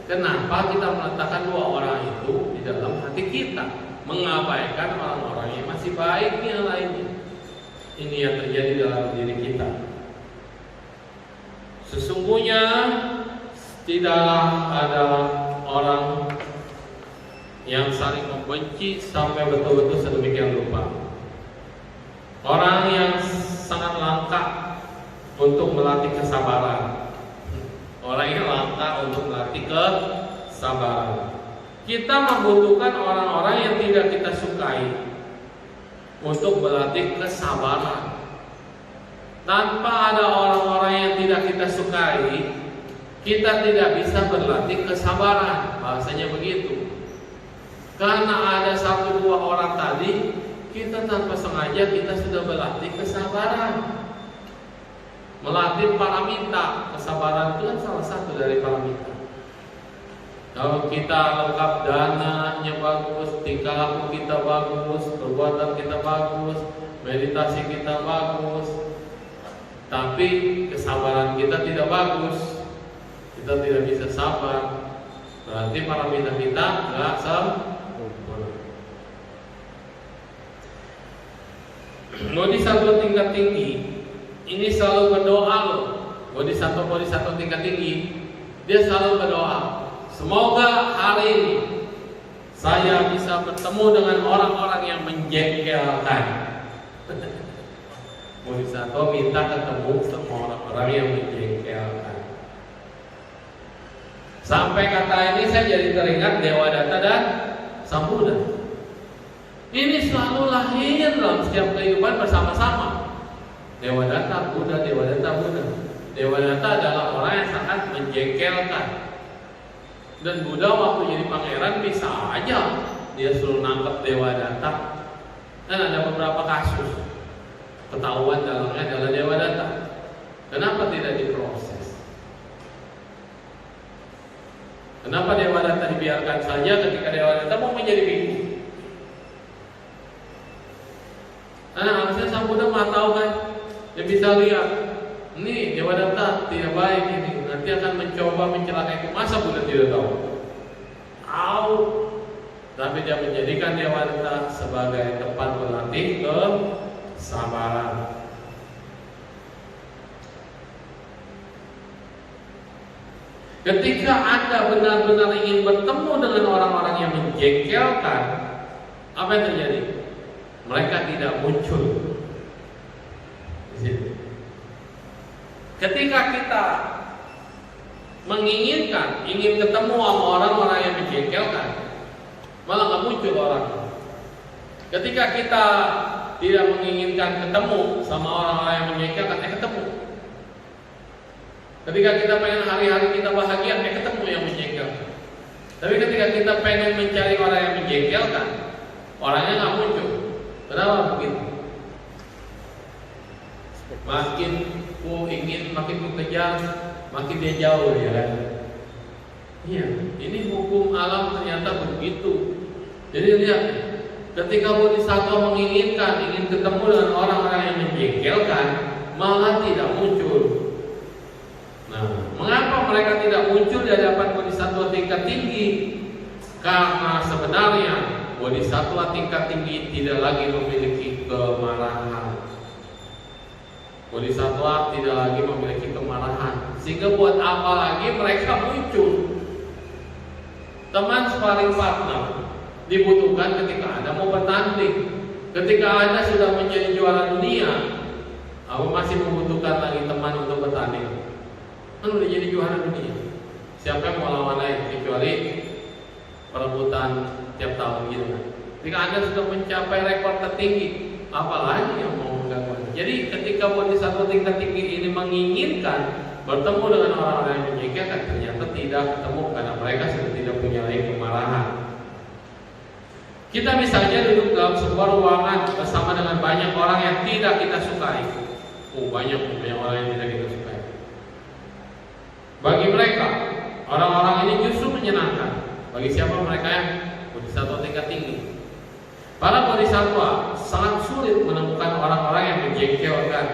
Kenapa kita meletakkan 2 orang itu di dalam hati kita, mengabaikan orang-orang yang masih baik yang lainnya? Ini yang terjadi dalam diri kita. Sesungguhnya tidaklah ada orang yang saling membenci sampai betul-betul sedemikian rupa. Orang yang sangat langka untuk melatih kesabaran. Orang yang langka untuk melatih kesabaran. Kita membutuhkan orang-orang yang tidak kita sukai untuk melatih kesabaran. Tanpa ada orang-orang yang tidak kita sukai, kita tidak bisa berlatih kesabaran. Bahasanya begitu. Karena ada 1-2 orang tadi, kita tanpa sengaja kita sudah berlatih kesabaran. Melatih paramita. Kesabaran itu kan salah satu dari paramita. Kalau kita lengkap dananya bagus, tingkah laku kita bagus, perbuatan kita bagus, meditasi kita bagus, tapi kesabaran kita tidak bagus, kita tidak bisa sabar, berarti paramita kita nggak sempurna. Bodhisattva tingkat tinggi ini selalu berdoa loh. Bodhisattva tingkat tinggi, dia selalu berdoa, semoga hari ini saya bisa bertemu dengan orang-orang yang menjengkelkan. Bodhisattva minta ketemu sama orang-orang yang menjengkelkan. Sampai kata ini saya jadi teringat Dewadatta dan Sang Buddha. Ini selalu lahir dalam setiap kehidupan bersama-sama. Dewadatta, Buddha, Dewadatta, Buddha. Dewadatta adalah orang yang sangat menjengkelkan. Dan Buddha waktu jadi pangeran bisa aja dia suruh nangkep Dewadatta. Dan ada beberapa kasus ketahuan dalamnya adalah Dewadatta. Kenapa tidak diproses? Kenapa Dewadatta dibiarkan saja ketika Dewadatta mau menjadi biku? Karena harusnya Sang Buddha mah tahu kan, dia bisa lihat, ini Dewadatta tidak baik ini, nanti akan mencoba mencelakaiku. Masa Buddha tidak tahu? Tahu, tapi dia menjadikan Dewadatta sebagai tempat berlatih kesabaran. Ketika Anda benar-benar ingin bertemu dengan orang-orang yang menjengkelkan, apa yang terjadi? Mereka tidak muncul di situ. Ketika kita ingin ketemu sama orang-orang yang menjengkelkan, malah nggak muncul orang. Ketika kita tidak menginginkan ketemu sama orang-orang yang menjengkelkan, ketemu. Ketika kita pengen hari-hari kita bahagia, ketemu yang menjengkelkan. Tapi ketika kita pengen mencari orang yang menjengkelkan, orangnya nggak muncul. Kenapa begitu? Makin ku ingin, makin ku kejar, makin dia jauh, ya kan? Iya, ini hukum alam ternyata begitu. Jadi lihat, ketika Bodhisattva ingin ketemu dengan orang-orang yang menjengkelkan, malah tidak muncul. Nah, mengapa mereka tidak muncul di hadapan Bodhisattva tingkat tinggi? Karena sebenarnya Bodhisattva tingkat tinggi tidak lagi memiliki kemarahan. Bodhisattva tidak lagi memiliki kemarahan. Sehingga buat apa lagi mereka muncul? Teman sparring partner dibutuhkan ketika Anda mau bertanding. Ketika Anda sudah menjadi juara dunia, apa masih membutuhkan lagi teman untuk bertanding? Kan udah jadi juara dunia. Siapa yang mau lawan lagi kecuali perebutan tiap tahun gitu kan. Ketika Anda sudah mencapai rekor tertinggi, apalagi yang mau mengganggu? Jadi ketika Bodhisattva tingkat tinggi ini menginginkan bertemu dengan orang-orang yang menjengkelkan, ternyata tidak ketemu karena mereka sudah tidak punya lagi kemarahan. Kita misalnya duduk dalam sebuah ruangan bersama dengan banyak orang yang tidak kita sukai. Banyak orang yang tidak kita sukai. Bagi mereka, orang-orang ini justru menyenangkan. Bagi siapa mereka yang Bodhisattva tingkat tinggi? Para Bodhisattva sangat sulit menemukan orang-orang yang menjengkelkan.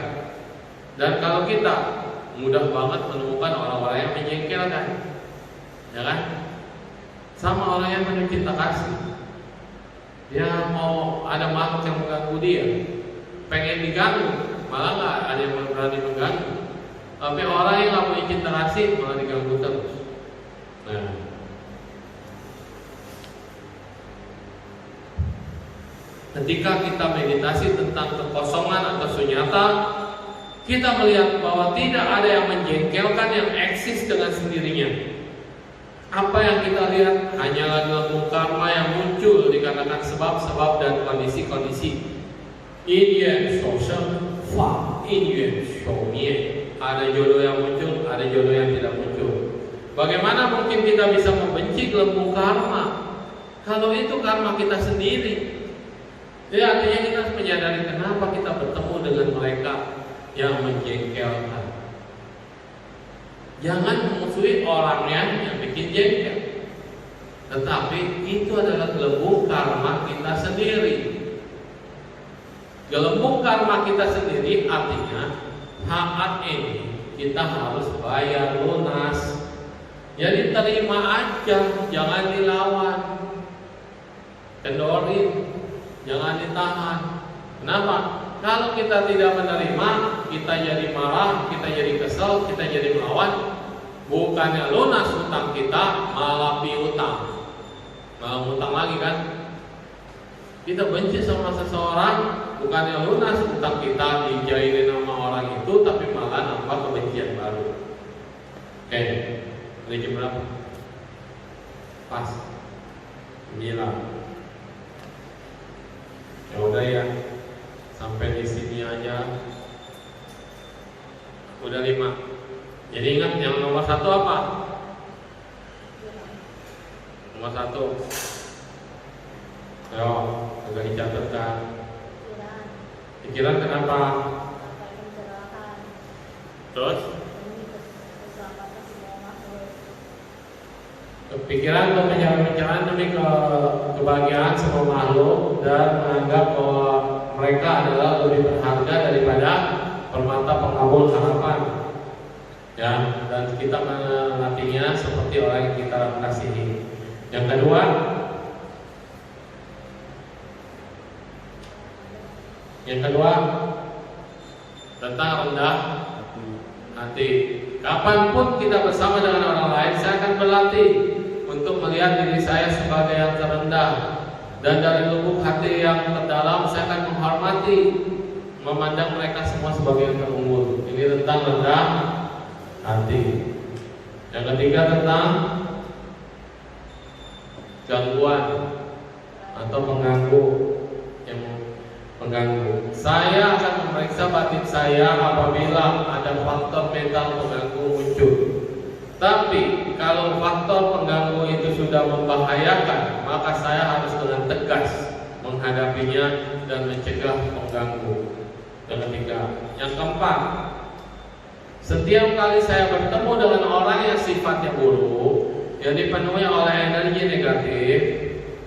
Dan kalau kita mudah banget menemukan orang-orang yang menjengkelkan, ya kan? Sama orang yang penuh cinta kasih. Dia mau ada makhluk yang mengganggu dia, pengen diganggu, malah nggak ada yang berani mengganggu. Tapi orang yang nggak punya cinta kasih malah diganggu terus. Nah, ketika kita meditasi tentang kekosongan atau sunyata, kita melihat bahwa tidak ada yang menjengkelkan yang eksis dengan sendirinya. Apa yang kita lihat hanyalah gelembung karma yang muncul dikarenakan sebab-sebab dan kondisi-kondisi. Inyen shousheng, fa inyen shoumie. Ada jodoh yang muncul, ada jodoh yang tidak muncul. Bagaimana mungkin kita bisa membenci gelembung karma kalau itu karma kita sendiri? Ya, artinya kita harus menyadari kenapa kita bertemu dengan mereka yang menjengkelkan. Jangan memusuhi orangnya yang bikin jengkel, tetapi itu adalah gelembung karma kita sendiri. Gelembung karma kita sendiri artinya saat ini kita harus bayar lunas. Jadi terima aja, jangan dilawan, kendorin, jangan ditahan. Kenapa? Kalau kita tidak menerima, kita jadi marah, kita jadi kesel, kita jadi melawan. Bukannya lunas hutang kita, malah piutang, malah hutang lagi kan. Kita benci sama seseorang, bukannya lunas hutang kita dijailin sama orang itu, tapi malah nambah kebencian baru. Oke, ini jam berapa? Pas 9. Ya udah ya, sampai di sini aja. Udah 5. Jadi ingat yang nomor 1 apa? Nomor 1. Ayo, agak dicatat kan? Pikiran kenapa? Terus? Pikiran untuk pencerahan demi kebahagiaan semua makhluk dan menganggap bahwa mereka adalah lebih berharga daripada permata pengabul harapan. Ya, dan kita melatihnya seperti orang yang kita kasihi. Yang kedua, tentang rendah hati. Kapanpun kita bersama dengan orang lain, saya akan berlatih untuk melihat diri saya sebagai yang terendah, dan dari lubuk hati yang terdalam saya akan menghormati, memandang mereka semua sebagai yang terunggul. Ini tentang rendah hati. Yang ketiga tentang gangguan atau pengganggu. Saya akan memeriksa batin saya apabila ada faktor mental pengganggu muncul. Tapi kalau faktor pengganggu itu sudah membahayakan, maka saya harus dengan tegas menghadapinya dan mencegah pengganggu. Yang ketiga, yang keempat, setiap kali saya bertemu dengan orang yang sifatnya buruk, yang dipenuhi oleh energi negatif,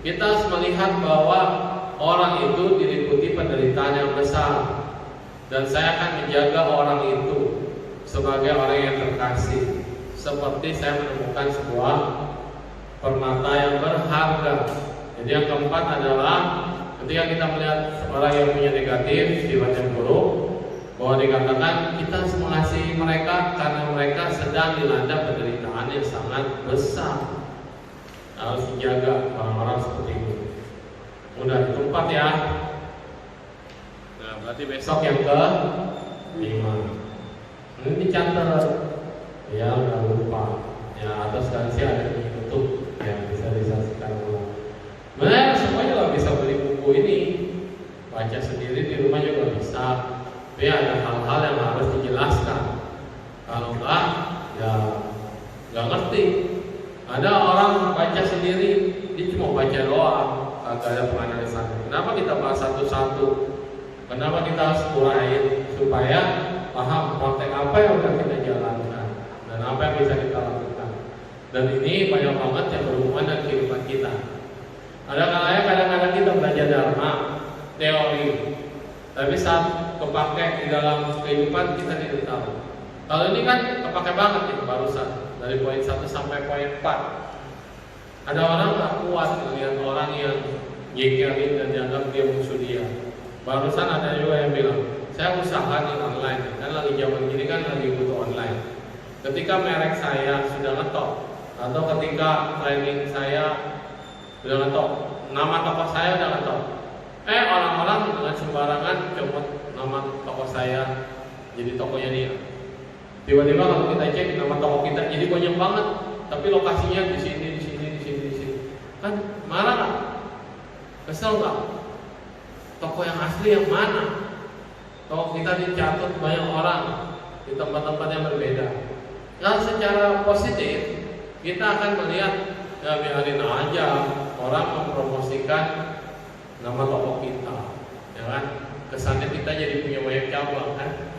kita harus melihat bahwa orang itu diliputi penderitaan yang besar, dan saya akan menjaga orang itu sebagai orang yang terkasih, seperti saya menemukan sebuah permata yang berharga. Jadi yang keempat adalah ketika kita melihat orang yang punya negatif, sifat yang buruk, bahwa dikatakan kita harus mengasihi mereka karena mereka sedang dilanda penderitaan yang sangat besar. Harus dijaga orang-orang seperti itu. Udah itu 4 ya. Nah, berarti besok yang ke-5. Ini dicatat. Ya, nggak lupa. Ya, atas kansi ada di YouTube yang bisa disaksikan ulang. Benar, semuanya nggak bisa beli buku ini. Baca sendiri di rumah juga bisa. Tapi ada hal-hal yang harus dijelaskan. Kalau enggak, ya nggak ngerti. Ada orang baca sendiri, dia cuma baca doang. Agak ada penganalisan. Kenapa kita bahas satu-satu? Kenapa kita harus uraiin supaya paham praktek apa yang udah kita jalankan dan apa yang bisa kita lakukan. Dan ini banyak banget yang berhubungan dengan kehidupan kita. Ada kalanya kadang-kadang kita belajar dharma, teori, tapi saat kepake di dalam kehidupan kita tidak tahu. Kalau ini kan kepake banget nih barusan dari poin 1 sampai poin 4. Ada orang tak kuat melihat orang yang nyekelin dan dianggap dia musuh dia. Barusan ada juga yang bilang, saya usaha di online, kan lagi zaman gini kan lagi butuh online. Ketika merek saya sudah ngetop, atau ketika training saya sudah ngetop, nama toko saya sudah ngetop, orang-orang dengan sembarangan comot nama toko saya jadi tokonya dia. Tiba-tiba kalau kita cek nama toko kita jadi banyak banget, tapi lokasinya di sini. Kan marah nggak? Kesel nggak? Toko yang asli yang mana? Toko kita dicatat banyak orang di tempat-tempat yang berbeda. Nah, secara positif kita akan melihat, ya biarin aja orang mempromosikan nama toko kita, ya kan? Kesannya kita jadi punya banyak cabang kan?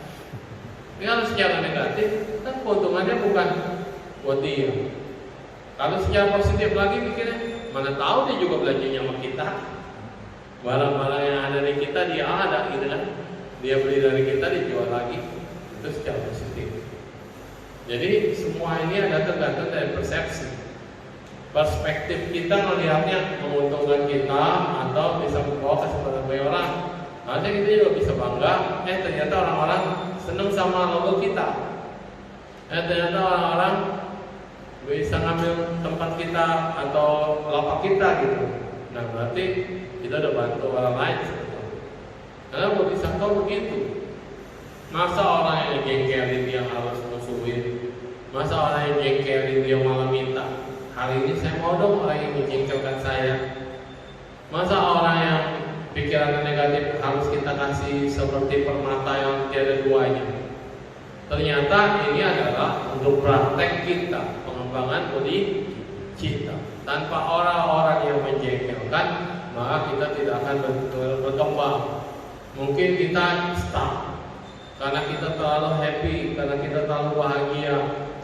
Tapi kalau secara negatif, kan keuntungannya bukan buat dia. Kalau secara positif lagi mikirnya, mana tahu dia juga belanjanya sama kita. Barang-barang yang ada di kita dia ada gitu kan. Dia beli dari kita dijual lagi. Itu secara positif. Jadi semua ini ada tergantung dari persepsi. Perspektif kita melihatnya menguntungkan kita atau bisa membawa kesempatan bagi orang. Harusnya kita juga bisa bangga. Ternyata orang-orang senang sama logo kita. Ternyata orang-orang bisa ngambil tempat kita atau lapak kita gitu. Nah berarti kita udah bantu orang lain. Karena mau disangka begitu. Masa orang yang jengkelin dia harus musuhin? Masa orang yang jengkelin dia malah minta, hari ini saya mau dong orang yang menjengkelkan saya. Masa orang yang pikiran negatif harus kita kasih seperti permata yang tiada duanya? Ternyata ini adalah untuk praktek kita, pengembangan budi cinta. Tanpa orang-orang yang menjengkelkan, maka kita tidak akan berkembang. Mungkin kita stuck karena kita terlalu happy, karena kita terlalu bahagia,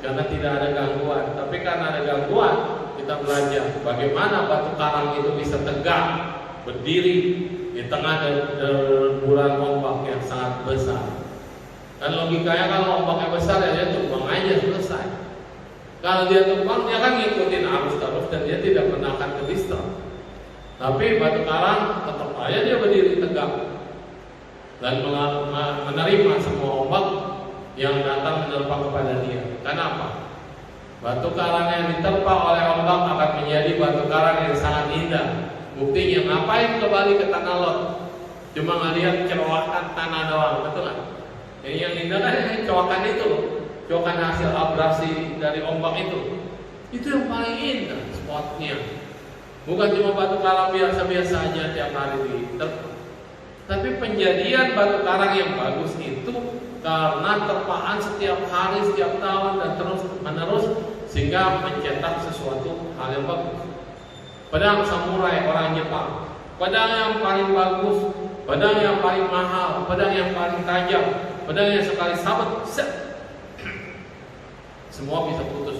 karena tidak ada gangguan. Tapi karena ada gangguan, kita belajar bagaimana batu karang itu bisa tegak berdiri di tengah deburan ombak yang sangat besar. Dan logikanya kalau ombaknya besar ya dia tumbang aja selesai. Kalau dia tumbang dia kan ngikutin arus terus dan dia tidak pernah akan ke-disturb. Tapi batu karang tetap aja dia berdiri tegak dan menerima semua ombak yang datang menerpa kepada dia. Kenapa? Batu karang yang diterpa oleh ombak akan menjadi batu karang yang sangat indah. Buktinya ngapain kembali ke tanah Lot? Cuma ngelihat cerowakan tanah doang, betul nggak? Jadi yang indah kan cerowakan itu, cerowakan hasil abrasi dari ombak itu. Itu yang paling indah spotnya. Bukan cuma batu karang biasa-biasa aja tiap hari diterpa. Tapi penjadian batu karang yang bagus itu karena terpaan setiap hari, setiap tahun dan terus menerus sehingga mencetak sesuatu hal yang bagus. Pedang samurai orang Jepang, pedang yang paling bagus, pedang yang paling mahal, pedang yang paling tajam, pedang yang sekali sabet, semua bisa putus.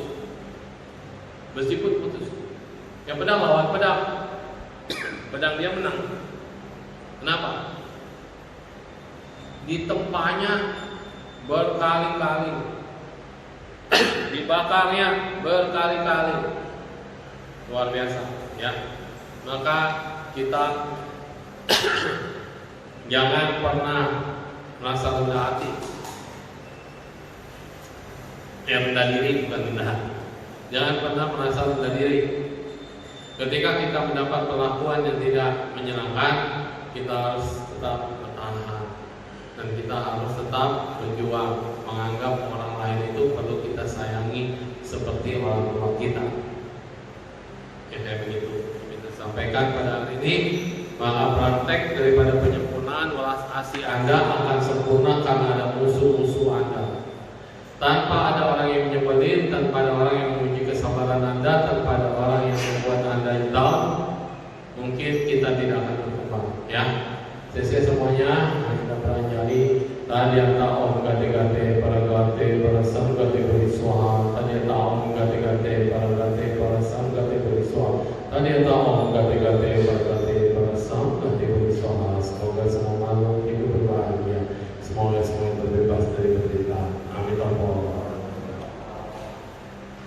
Meskipun putus, yang pedang lawan pedang, pedang dia menang. Kenapa? Ditempanya berkali-kali, dibakarnya berkali-kali, luar biasa, ya. Maka kita jangan pernah merasa rendah hati. Rendah diri bukan rendah hati. Jangan pernah merasa rendah diri. Ketika kita mendapat perlakuan yang tidak menyenangkan, kita harus tetap bertahan dan kita harus tetap berjuang, menganggap orang lain itu perlu kita sayangi seperti orang tua kita. Ya kayak begitu kita sampaikan pada hari ini. Maka praktek daripada penyempurnaan welas asih Anda akan sempurna karena ada musuh-musuh Anda. Tanpa ada orang yang menyebelin, tanpa ada orang yang menguji kesabaran Anda, tanpa ada orang yang membuat Anda down, mungkin kita tidak akan berkembang. Ya, sesi semuanya kita beranjali. Tadi anta om gate-gate para gate para sam gate beriswa. Tadi anta om gate-gate para sam gate beriswa. Tadi anta om gate-gate para sam gate beriswa. Semoga semua